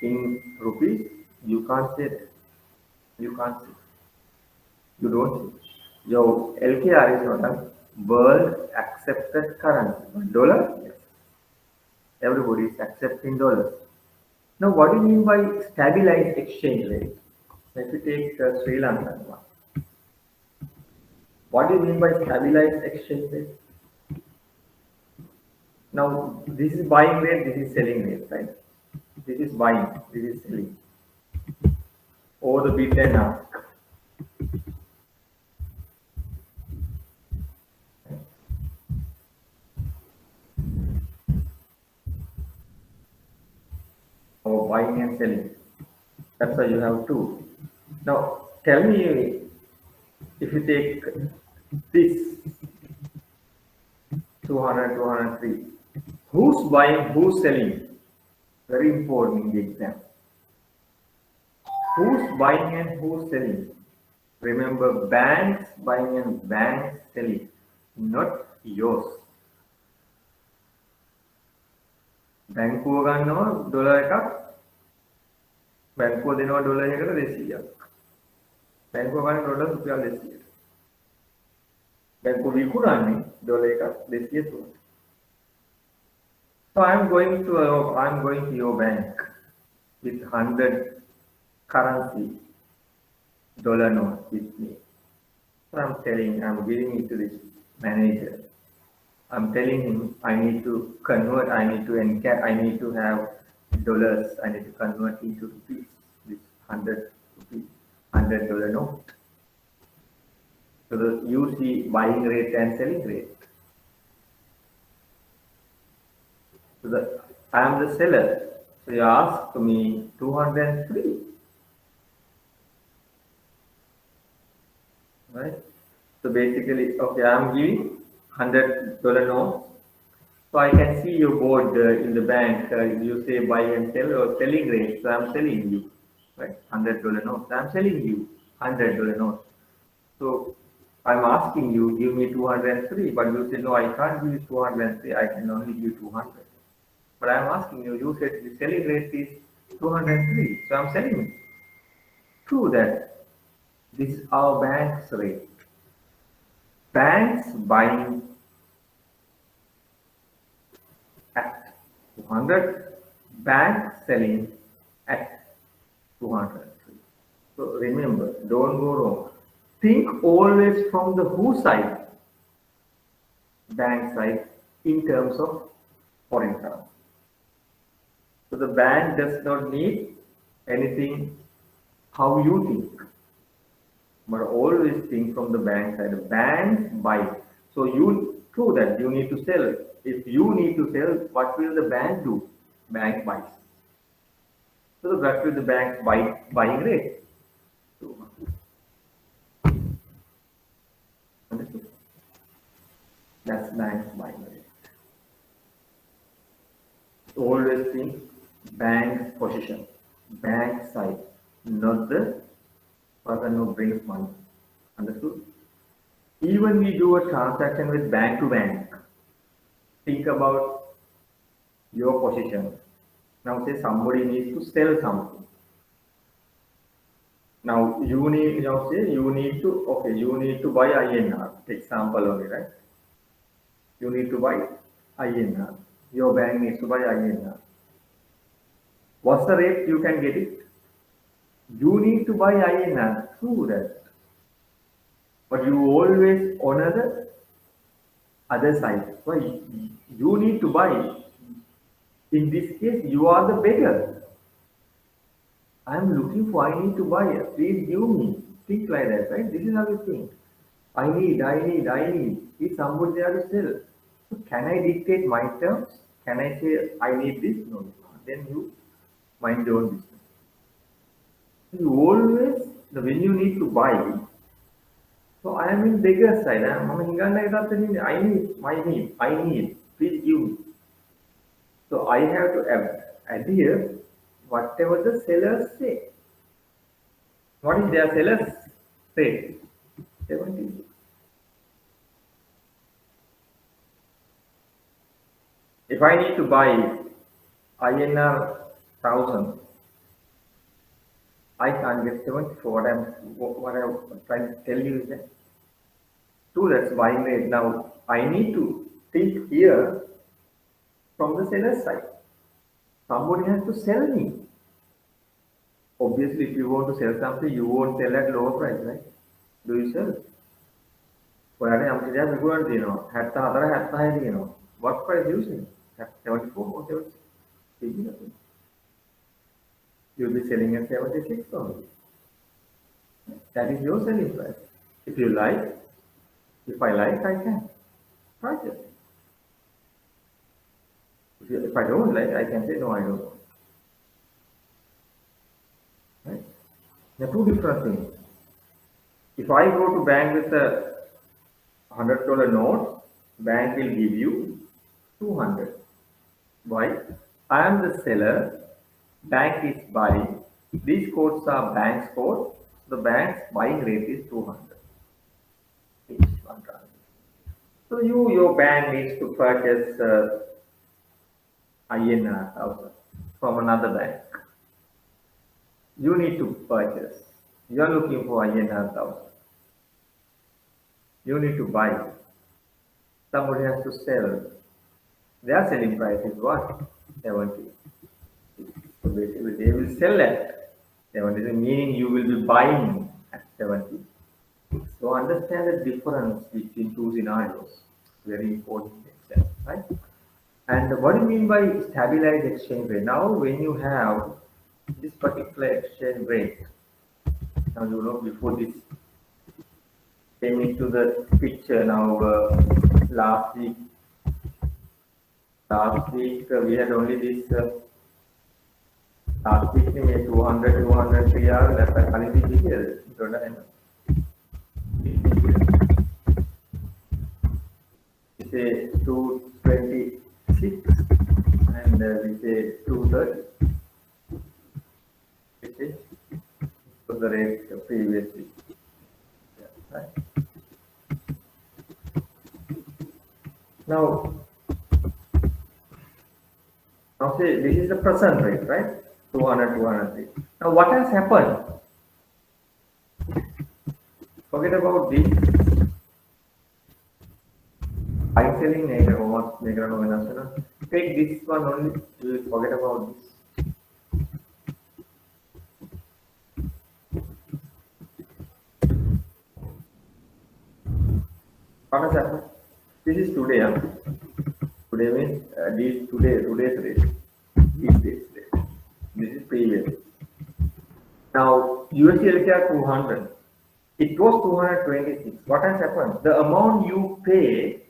in rupees. You can't say that. You can't say. You don't say. Your LKR is not a world accepted currency. But dollar, yes. Everybody is accepting dollars. Now, what do you mean by stabilized exchange rate? Let me take Sri Lankan one. What do you mean by stabilized exchange rate? Now, this is buying rate, this is selling rate, right? This is buying, this is selling. Or the bid and ask. Or buying and selling. That's why you have two. Now, tell me if you take this 200, 203, who's buying, who's selling? Very important in the exam. Who's buying and who's selling? Remember, banks buying and banks selling, not yours. බැංකුව ගන්නවා dollar එකක් බැංකුව දෙනවා dollar එකකට 200ක් බැංකුව ගන්න dollar රුපියල් 200ක් බැංකුව විකුණන්නේ dollar එකක් 203. So I'm going to your bank with 100 currency dollar note with me. So I'm giving it to this manager. I'm telling him I need to convert, I need to have dollars, I need to convert into rupees, this 100 rupees, $100 note. So you see buying rate and selling rate. So I am the seller. So you ask me 203. Right? So basically, okay, I am giving $100 note. So I can see your board in the bank. You say buy and sell or selling rate. So I'm selling you, right? $100 note. So I'm selling you $100 note. So I'm asking you, give me 203, but you say no, I can't give you 203. I can only give 200. But I'm asking you, you said the selling rate is 203. So I'm selling it. True that this is our bank's rate. Banks buying at 200, bank selling at 203. So remember, don't go wrong. Think always from the who side, bank side, in terms of foreign currency. So the bank does not need anything how you think, but always think from the bank side. Banks buy. So you true that you need to sell. If you need to sell, what will the bank do? Bank buys. So what will the bank buying rate? So, understood? That's bank's buying rate. Always think bank's position, bank side, not the person who brings money. Understood? Even we do a transaction with bank to bank, think about your position. Now say somebody needs to sell something. Now you need you need to buy INR. Example only, right? You need to buy INR. Your bank needs to buy INR. What's the rate you can get it? You need to buy INR. True that. But you always honor the other side. Why? You need to buy. In this case, you are the beggar. I am looking for, I need to buy it. Please give me. Think like that, right? This is how you think. I need. Is somebody there to sell? So can I dictate my terms? Can I say I need this? No. Then you mind your own business. You always, when you need to buy, so I am in beggar side. I need. Please give me. So So I have to adhere whatever the sellers say. What is their sellers say? 76. If I need to buy INR 1000, I can't get 74. What I'm trying to tell you is that two, that's buying rate. Now I need to think here from the seller's side. Somebody has to sell me. Obviously, if you want to sell something, you won't sell at lower price, right? Do you sell? ඔයාලට යම් කිසියක් විකුණන්න තියෙනවා 74 76 තියෙනවා. What price you selling? 74 or 76? You'll be selling at 76 only. That is your selling price. If you like, if I like, I can price it. If I don't like, I can say no, I don't. Right? They're two different things. If I go to bank with a $100 note, bank will give you 200. Why? I am the seller, bank is buying. These quotes are bank's quote. The bank's buying rate is 200. Each one transaction. So your bank needs to purchase INR 1000 from another bank. You need to purchase. You are looking for INR 1000. You need to buy. Somebody has to sell. Their selling price is what? 70. So basically they will sell at 70, meaning you will be buying at 70. So understand the difference between two scenarios. Very important example, right? And what do you mean by stabilized exchange rate? Now when you have this particular exchange rate, now you know before this came into the picture, now last week we had only this last week we made 203 hours. That's a quality here. We say 226 and we say 230. Which is the rate previously. Yeah, right. Now say this is the present rate, right? 200, 203. Now what has happened? Forget about this. I'm selling negative. Take this one only. You will forget about this. What has happened? This is today. Huh? Today means today's rate. This day's rate. This is previous. Now USD LKR 200. It was 226. What has happened? The amount you pay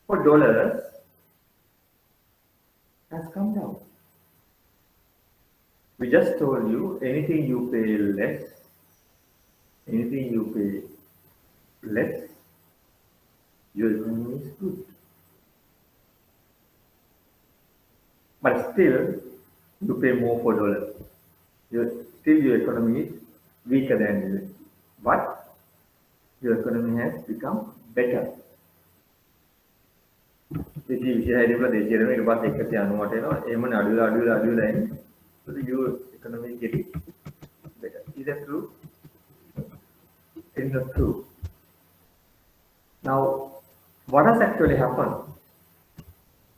for dollars has come down. We just told you anything you pay less, your economy is good. But still, you pay more for dollars. Still your economy is weaker than US. But your economy has become better. So your economy is getting better. Is that true? It is not true. Now, what has actually happened?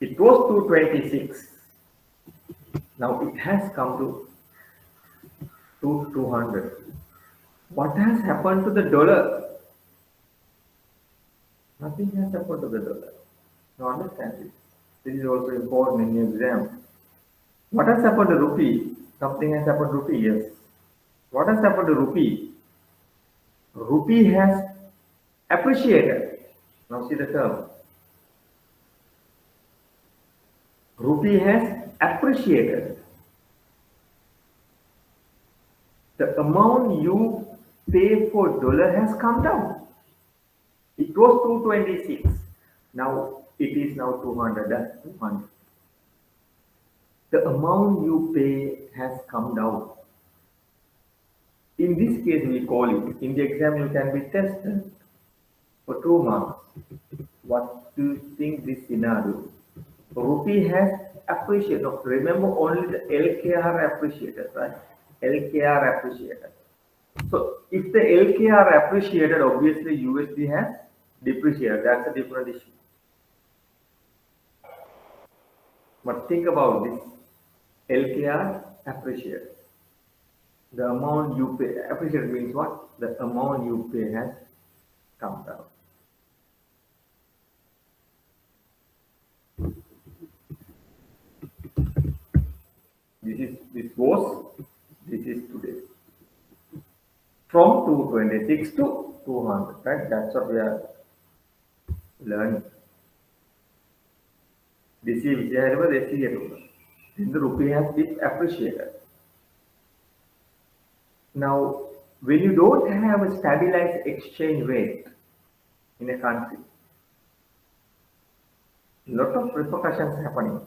It was 226. Now it has come to 200. What has happened to the dollar? Nothing has happened to the dollar. Now understand this. This is also important in your exam. What has happened to rupee? Something has happened to rupee, yes. What has happened to rupee? Rupee has appreciated. Now see the term. Rupee has appreciated. The amount you pay for dollar has come down. It was 226. Now it is now 200. the amount you pay has come down. In this case, we call it, in the exam, you can be tested for 2 marks. What do you think this scenario? Rupee has appreciated. No, remember only the LKR appreciated, right? LKR appreciated. So if the LKR appreciated, obviously USD has depreciated. That's a different issue. But think about this. LKR appreciated. The amount you pay, appreciated means what? The amount you pay has come down. This was, this is today. From 226 to 200, right? That's what we are learning. This is the rupee has been appreciated. Now, when you don't have a stabilized exchange rate in a country, lot of repercussions happening.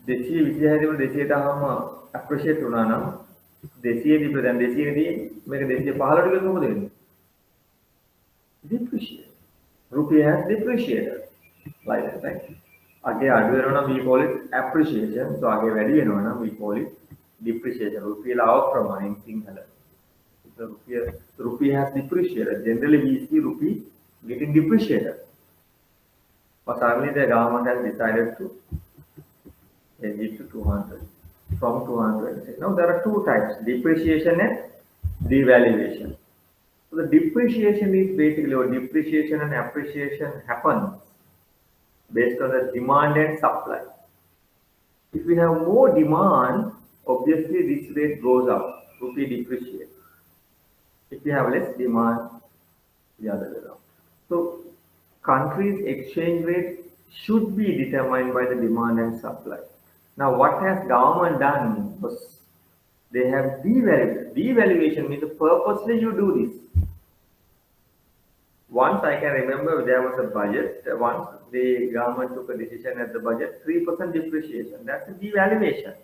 දෙසිය විසිහරිව දෙසියට හම අප්‍රිෂিয়েට් වුණා නම් දෙසිය තිබ්බ දැන් දෙසියේදී මේක 215ට ගියොත් මොකද වෙන්නේ? Depreciate. Rupee has depreciated. Like that, right? අගේ අඩු වෙනවා නම් we call it appreciation. So අගේ වැඩි වෙනවා නම් we call it depreciation. රුපියල අවක්‍රමණයෙන් Sinhala. So rupee has depreciated. Generally we see rupee getting depreciated. But suddenly the government has decided to change it to 200 from 200. Now there are two types: depreciation and devaluation. So the depreciation is basically, or depreciation and appreciation happens based on the demand and supply. If we have more demand, obviously this rate goes up, rupee depreciates. If we have less demand, the other way around. So countries' exchange rate should be determined by the demand and supply. Now what has government done was they have devalued. Devaluation means purposely you do this. Once I can remember there was a budget, once the government took a decision at the budget, 3% depreciation. That's a devaluation.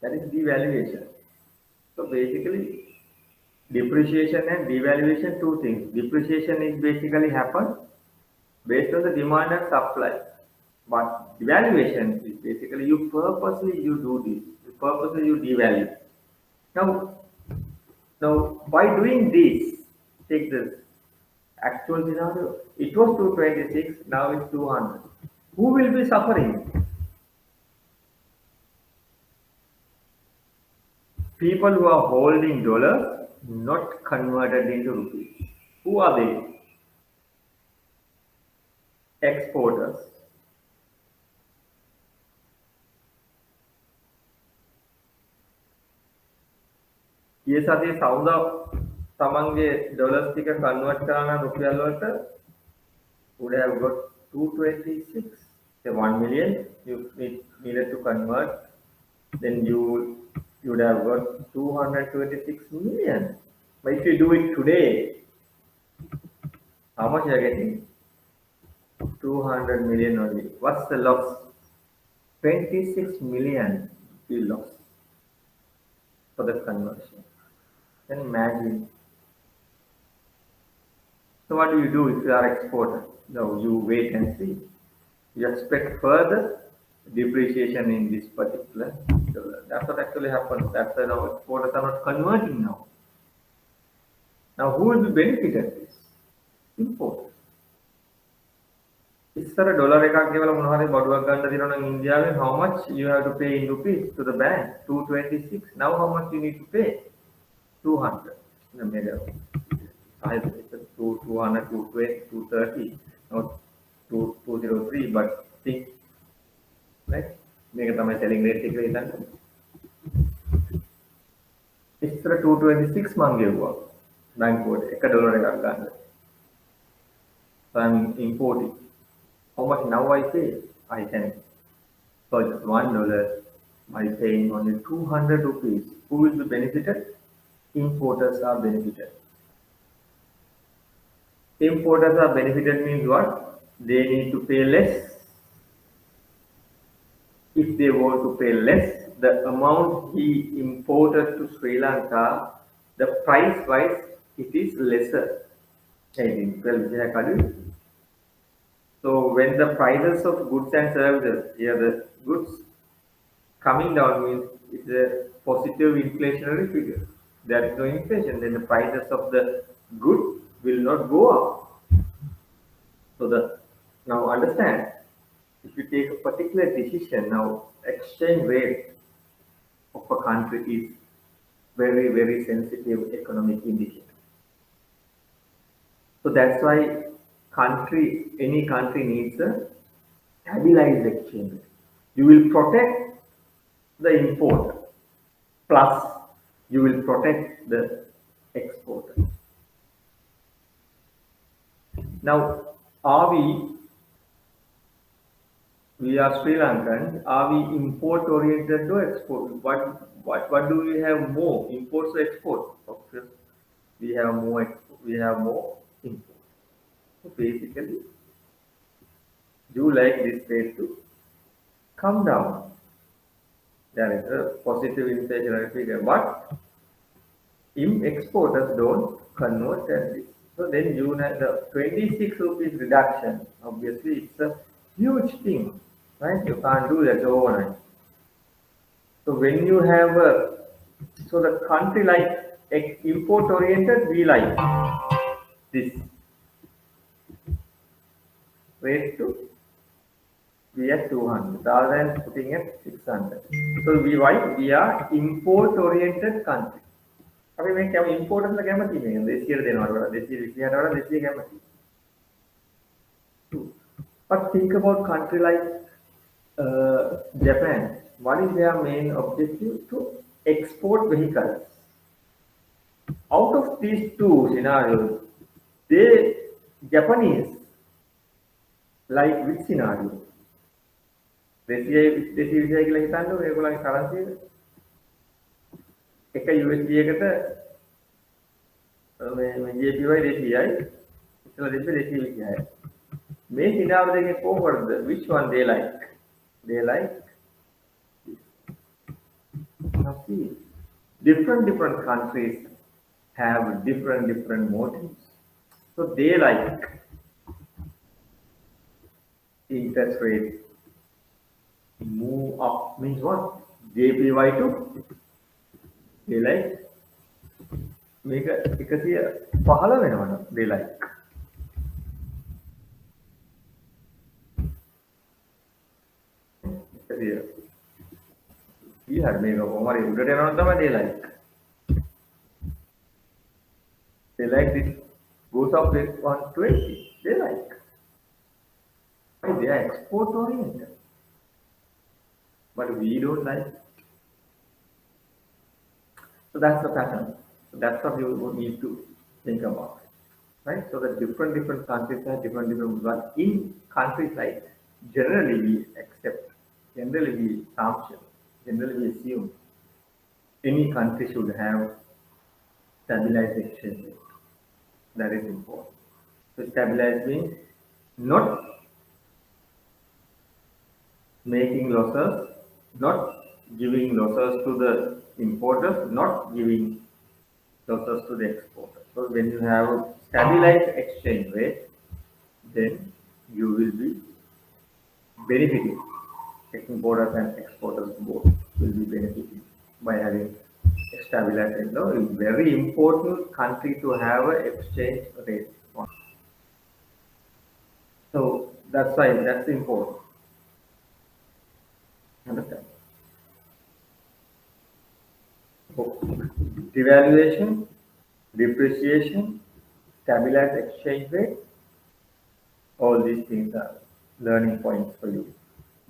That is devaluation. So basically, depreciation and devaluation, two things. Depreciation is basically happen based on the demand and supply. But devaluation is basically you purposely you do this. You purposely you devalue. Now by doing this, take this actual scenario. It was 226, now it's 200. Who will be suffering? People who are holding dollars, not converted into rupees. Who are they? Exporters. ये साथी सौदा තමන්ගේ dollars ටික convert කරලා නම් රුපියල් වලට would have got 226. So 1 million you needed to convert, then you would have got 226 million. But if you do it today, how much you are getting? 200 million only. What's the loss? 26 million you lost for the conversion. Then imagine. So what do you do if you are exporter? No, you wait and see. You expect further depreciation in this particular dollar. That's what actually happens. That's why now exporters are not converting now. Now who will be benefited this? Importers. ඉස්සර dollar එකක් ගෙවලා මොනවා හරි බඩුවක් ගන්න දිනනවා නම් ඉන්දියාවේ how much you have to pay in rupees to the bank? 226. Now how much you need to pay? 200. I 200, 220, 230, not 203, but think, right? මේක තමයි selling rate එක හිතන්න. ඉස්සර 226 මං ගෙවුවා බැංකුවට $1 එකක් ගන්න. So I'm importing. How much now I pay? I can purchase $1 by paying only 200 rupees. Who will be benefited? Importers are benefited. Importers are benefited means what? They need to pay less. If they want to pay less, the amount he imported to Sri Lanka, the price wise, it is lesser. I think 12 Jaya. So when the prices of goods and services, here the goods coming down means it's a positive inflationary figure. There is no inflation, then the prices of the good will not go up. So the now understand, if you take a particular decision now, exchange rate of a country is very very sensitive economic indicator. So that's why any country needs a stabilized exchange rate. You will protect the import plus you will protect the exporter. Now, are we are Sri Lankan, are we import oriented to export? What do we have more, imports or export? Of course, we have more we have more import. So basically, you like this rate to come down. There is a positive inflationary figure, but exporters don't convert at this. So then you have the 26 rupees reduction. Obviously, it's a huge thing, right? You can't do that overnight. So when you have so the country like import oriented, we like this rate to be at 200 rather than putting at 600. So we are import oriented country. අපි මේ කැම ඉම්පෝර්ටර්ස්ලා කැමති මේ දේශීය දෙනවට වඩා දේශීය විශ්ලේෂණයට වඩා දේශීය කැමති. But think about country like Japan. What is their main objective? To export vehicles. Out of these two scenarios, they Japanese like which scenario? දේශීය විෂය කියලා හිතන්නේ මේගොල්ලන්ගේ කරන්සි එක USD එකට මේ JPY දේශීයයි ඉතල දෙන්න දේශීය විෂයයි. May scenario they can forward which one they like. They like now see different countries have different motives. So they like interest rate move up means what? JPY to they like make a 115 වෙනවා they like. He had made a Omar Udder around them they like. They like this goes up with 120. They like. They are export oriented. But we don't like. So that's the pattern. So that's what you need to think about. Right? So that different countries have different but in countries like generally we accept, generally we assumption, generally we assume any country should have stabilized exchange rate. That is important. So stabilized means not making losses, not giving losses to the importers, not giving losses to the exporters. So when you have stabilized exchange rate, then you will be benefiting. Importers and exporters both will be benefiting by having a stabilized rate. So it's very important country to have an exchange rate. So that's why that's important. Understand? So, devaluation, depreciation, stabilized exchange rate, all these things are learning points for you.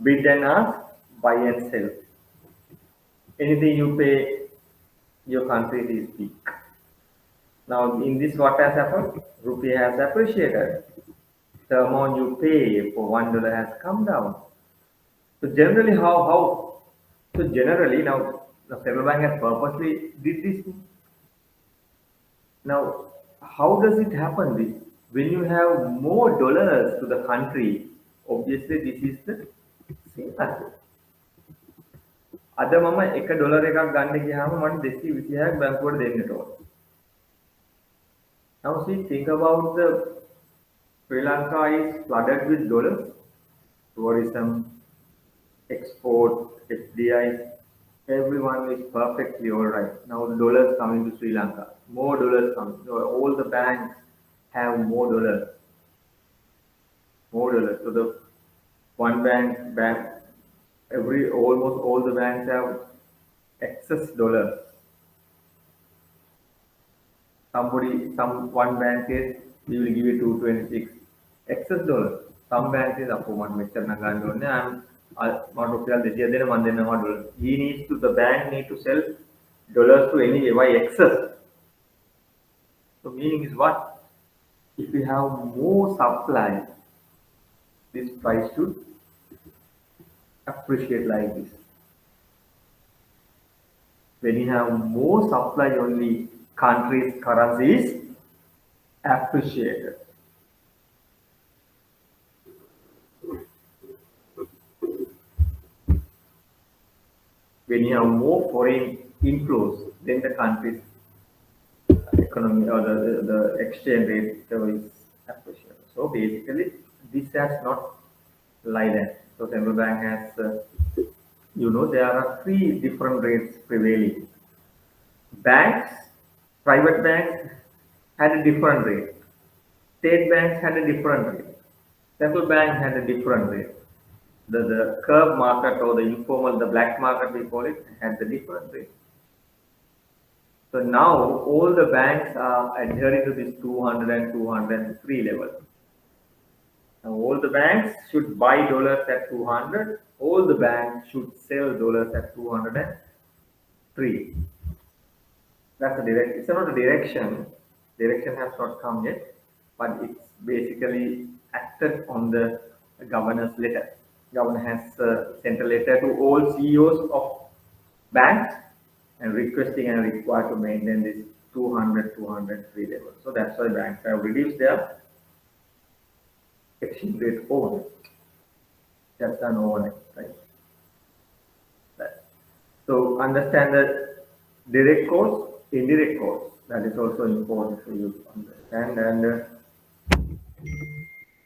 Bid and ask, buy and sell. Anything you pay, your country is weak. Now, in this, what has happened? Rupee has appreciated. The amount you pay for $1 has come down. So generally, how? So generally, now the central bank has purposely did this. Now, how does it happen? This When you have more dollars to the country, obviously this is the same country. අද මම $1 එකක් ගන්න ගියාම මට 226ක් බැංකුවට දෙන්නට ඕන. Now see, think about the Sri Lanka is flooded with dollars, tourism, export, FDI. Everyone is perfectly all right. Now dollars coming to Sri Lanka, more dollars coming. So all the banks have more dollars. So the one bank, almost all the banks have excess dollars. One bank says we will give you 226 excess dollars. Some bank says අපෝ මට මෙච්චර නගන්න ඕනේ. මට රුපියල් 200 දෙන්න මම දෙන්නවා dollar. The bank need to sell dollars to anyway. Why excess? So meaning is what? If we have more supply, this price should appreciate like this. When you have more supply, only countries' currency is appreciated. When you have more foreign inflows, then the country's economy or the exchange rate is appreciated. So basically, this has not like that. So central bank has, there are three different rates prevailing. Banks, private banks had a different rate. State banks had a different rate. Central bank had a different rate. The curve market or the informal, the black market we call it, had the different rate. So now all the banks are adhering to this 200 and 203 level. Now all the banks should buy dollars at 200. All the banks should sell dollars at 203. That's the direction. It's not a direction. Direction has not come yet, but it's basically acted on the governor's letter. Governor has sent a letter to all CEOs of banks and requesting and required to maintain this 200, 203 level. So that's why banks have reduced their exchange rate overnight. Just done overnight, right? So understand the direct cost, indirect cost. That is also important for you to understand. And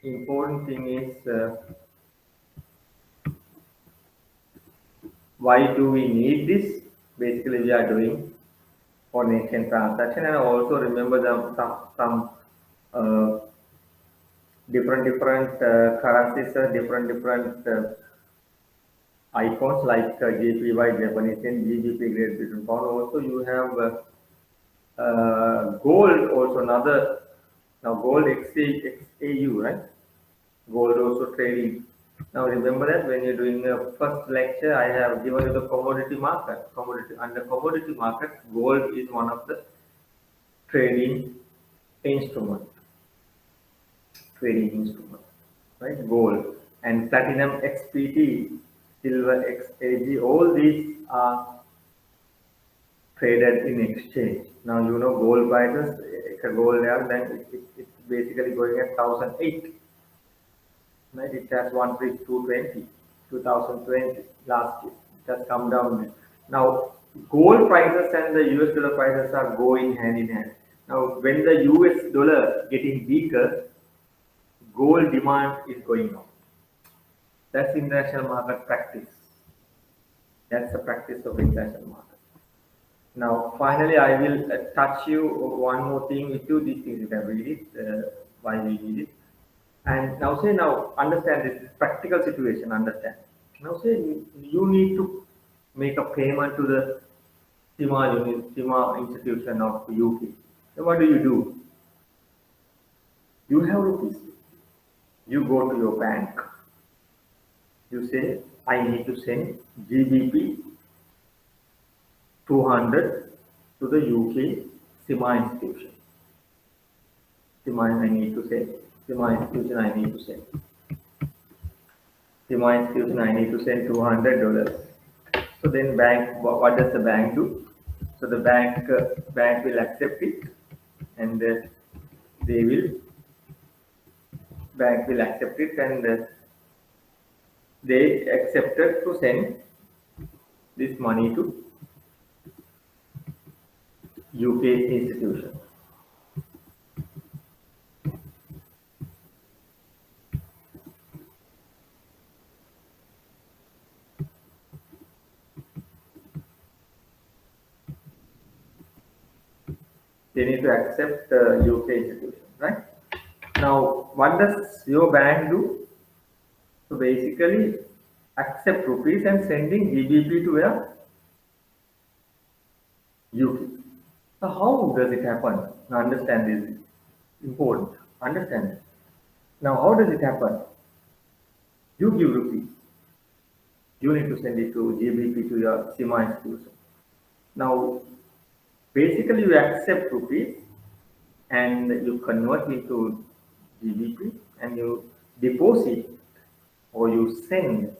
important thing is why do we need this? Basically, we are doing foreign exchange transaction, and also remember some different currencies, different icons like JPY, Japanese yen, GBP, Great Britain pound. Also, you have gold. Also, another now gold XAU, right? Gold also trading. Now remember that when you're doing the first lecture, I have given you the commodity market. Under commodity market, gold is one of the trading instrument. Right? Gold and platinum XPT, silver XAG, all these are traded in exchange. Now you know gold prices. If a gold there, then it's basically going at 1008. Right? It has 13220, 2020 last year. It has come down. Now gold prices and the US dollar prices are going hand in hand. Now when the US dollar getting weaker, gold demand is going up. That's international market practice. That's the practice of international market. Now finally I will touch you one more thing with you. These things you can read it, why we need it. And now understand this practical situation, understand. Now say you need to make a payment to the CIMA institution of UK. So what do? You have rupees. You go to your bank. You say, I need to send GBP 200 to the UK CIMA institution. CIMA institution I need to send. CIMA institution I need to send $200. So then what does the bank do? So the bank will accept it, and they will bank will accept it, and they accepted to send this money to UK institution. They need to accept the UK institution, right? Now, what does your bank do? So basically, accept rupees and sending GBP to where? UK. So how does it happen? Now understand this important. Understand. Now how does it happen? You give rupees. You need to send it to GBP to your SIMA institution. Now basically you accept rupees and you convert into GBP and you deposit or you send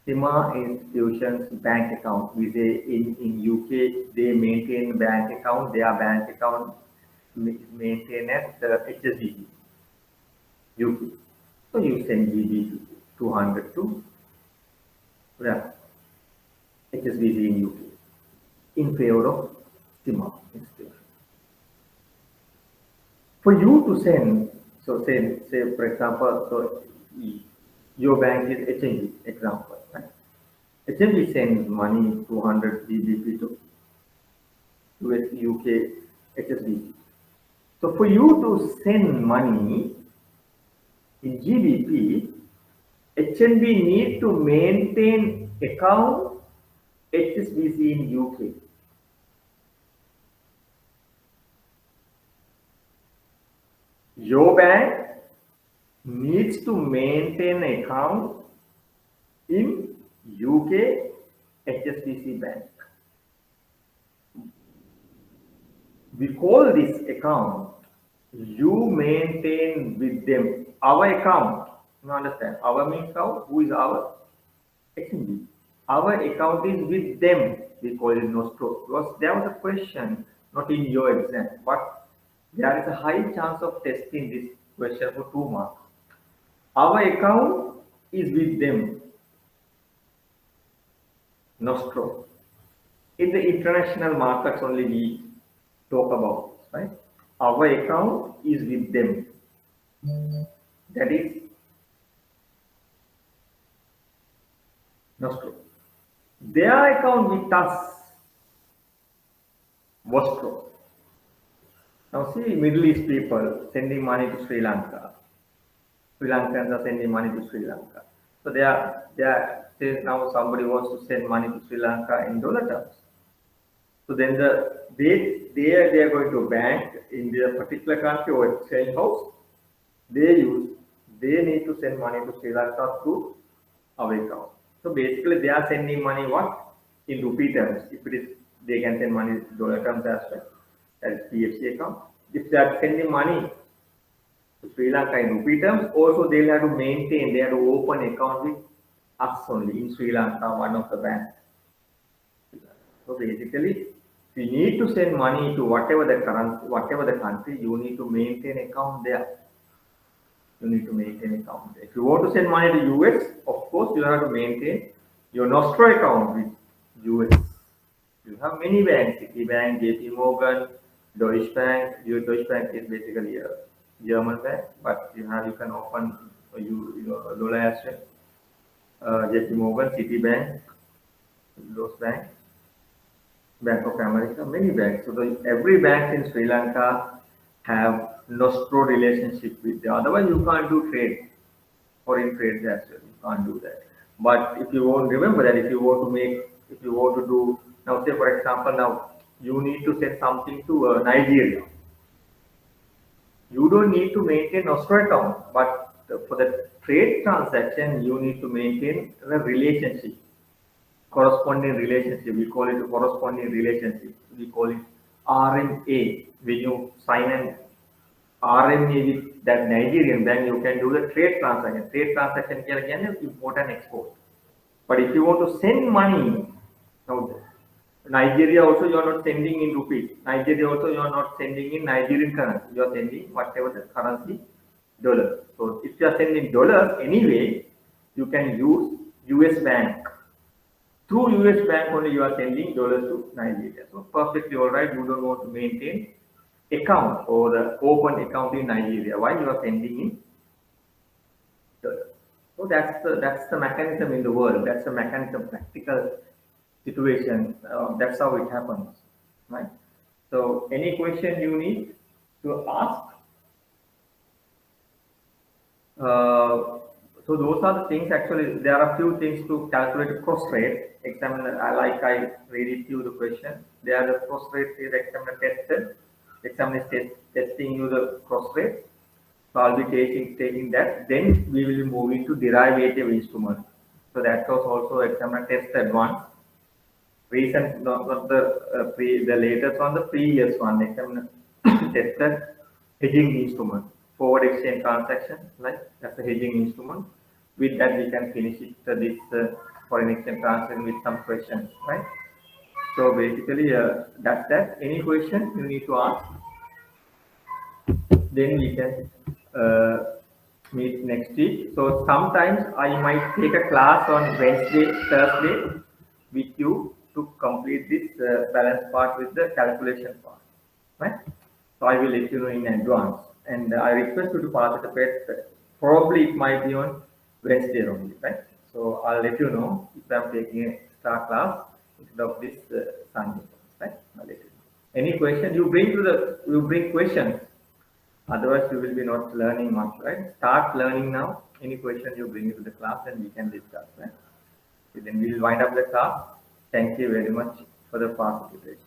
SIMA institution's bank account. We say in UK they maintain bank account, their bank account maintained at HSBC, UK. So you send GBP 200 to where? HSBC in UK in favor of SIMA institution. For you to send, so say for example, so your bank is HMB, example, right? HMB sends money 200 GBP to US UK HSBC. So for you to send money in GBP, HNB need to maintain account HSBC in UK. Your bank needs to maintain account in UK HSBC bank. We call this account you maintain with them. Our account, you understand? Our means how? Who is our? HNB. Our account is with them. We call it nostro. Because there was a question, not in your exam, but there is a high chance of testing this question for 2 marks. Our account is with them. Nostro. In the international markets only we talk about, right? Our account is with them. That is nostro. Their account with us, vostro. Now see Middle East people sending money to Sri Lanka. Sri Lankans are sending money to Sri Lanka. So they are say now somebody wants to send money to Sri Lanka in dollar terms. So then they are going to bank in their particular country or exchange house. They need to send money to Sri Lanka through our account. So basically they are sending money what? In rupee terms. If it is, they can send money in dollar terms as well. That is PFC account. If they are sending money to Sri Lanka in rupee terms, also they will have to maintain, they have to open account with us only in Sri Lanka, one of the banks. So basically, if you need to send money to whatever the currency, whatever the country, you need to maintain account there. You need to maintain account there. If you want to send money to US, of course you have to maintain your Nostro account with US. You have many banks, Citibank, JP Morgan, Deutsche Bank. Your Deutsche Bank is basically a German bank, but you can open your Lola as well. JP Morgan, Citibank, those banks. Bank of America, many banks. So every bank in Sri Lanka have nostro relationship with them. Otherwise, you can't do trade, foreign trade as well. You can't do that. But if you want, remember that if you want to do, now say for example, now you need to send something to Nigeria. You don't need to maintain nostro account, but for the trade transaction, you need to maintain the relationship. Corresponding relationship. We call it a corresponding relationship. We call it RMA. When you sign an RMA with that Nigerian bank, you can do the trade transaction. Trade transaction can import and export. But if you want to send money, now Nigeria also you are not sending in rupees. Nigeria also you are not sending in Nigerian currency. You are sending whatever the currency dollars. So if you are sending dollars anyway, you can use US bank. Through US bank only you are sending dollars to Nigeria. So perfectly all right. You don't want to maintain account or the open account in Nigeria. Why you are sending in dollars? So that's the mechanism in the world. That's the mechanism, practical situation. That's how it happens, right? So any question you need to ask. Uh, so those are the things. Actually, there are a few things to calculate cross rate. Examiner, I read it to you the question. There are the cross rate is examiner tested. Examiner is testing you the cross rate. So I'll be taking that. Then we will be moving to derivative instrument. So that was also examiner tested one. Recent, not the the latest one, the previous one. Examiner tested hedging instrument, forward exchange transaction, like that's a hedging instrument. With that, we can finish it this foreign exchange transaction with some questions, right? So basically, that's that. Any question you need to ask, then we can meet next week. So sometimes I might take a class on Wednesday, Thursday with you to complete this balance part with the calculation part, right? So I will let you know in advance, and I request you to participate. Probably it might be on Wednesday only, right? So I'll let you know if I'm taking a extra class instead of this Sunday, right? I'll let you know. Any question you bring questions. Otherwise, you will be not learning much, right? Start learning now. Any question you bring it to the class and we can discuss, right? So then we will wind up the class. Thank you very much for the participation.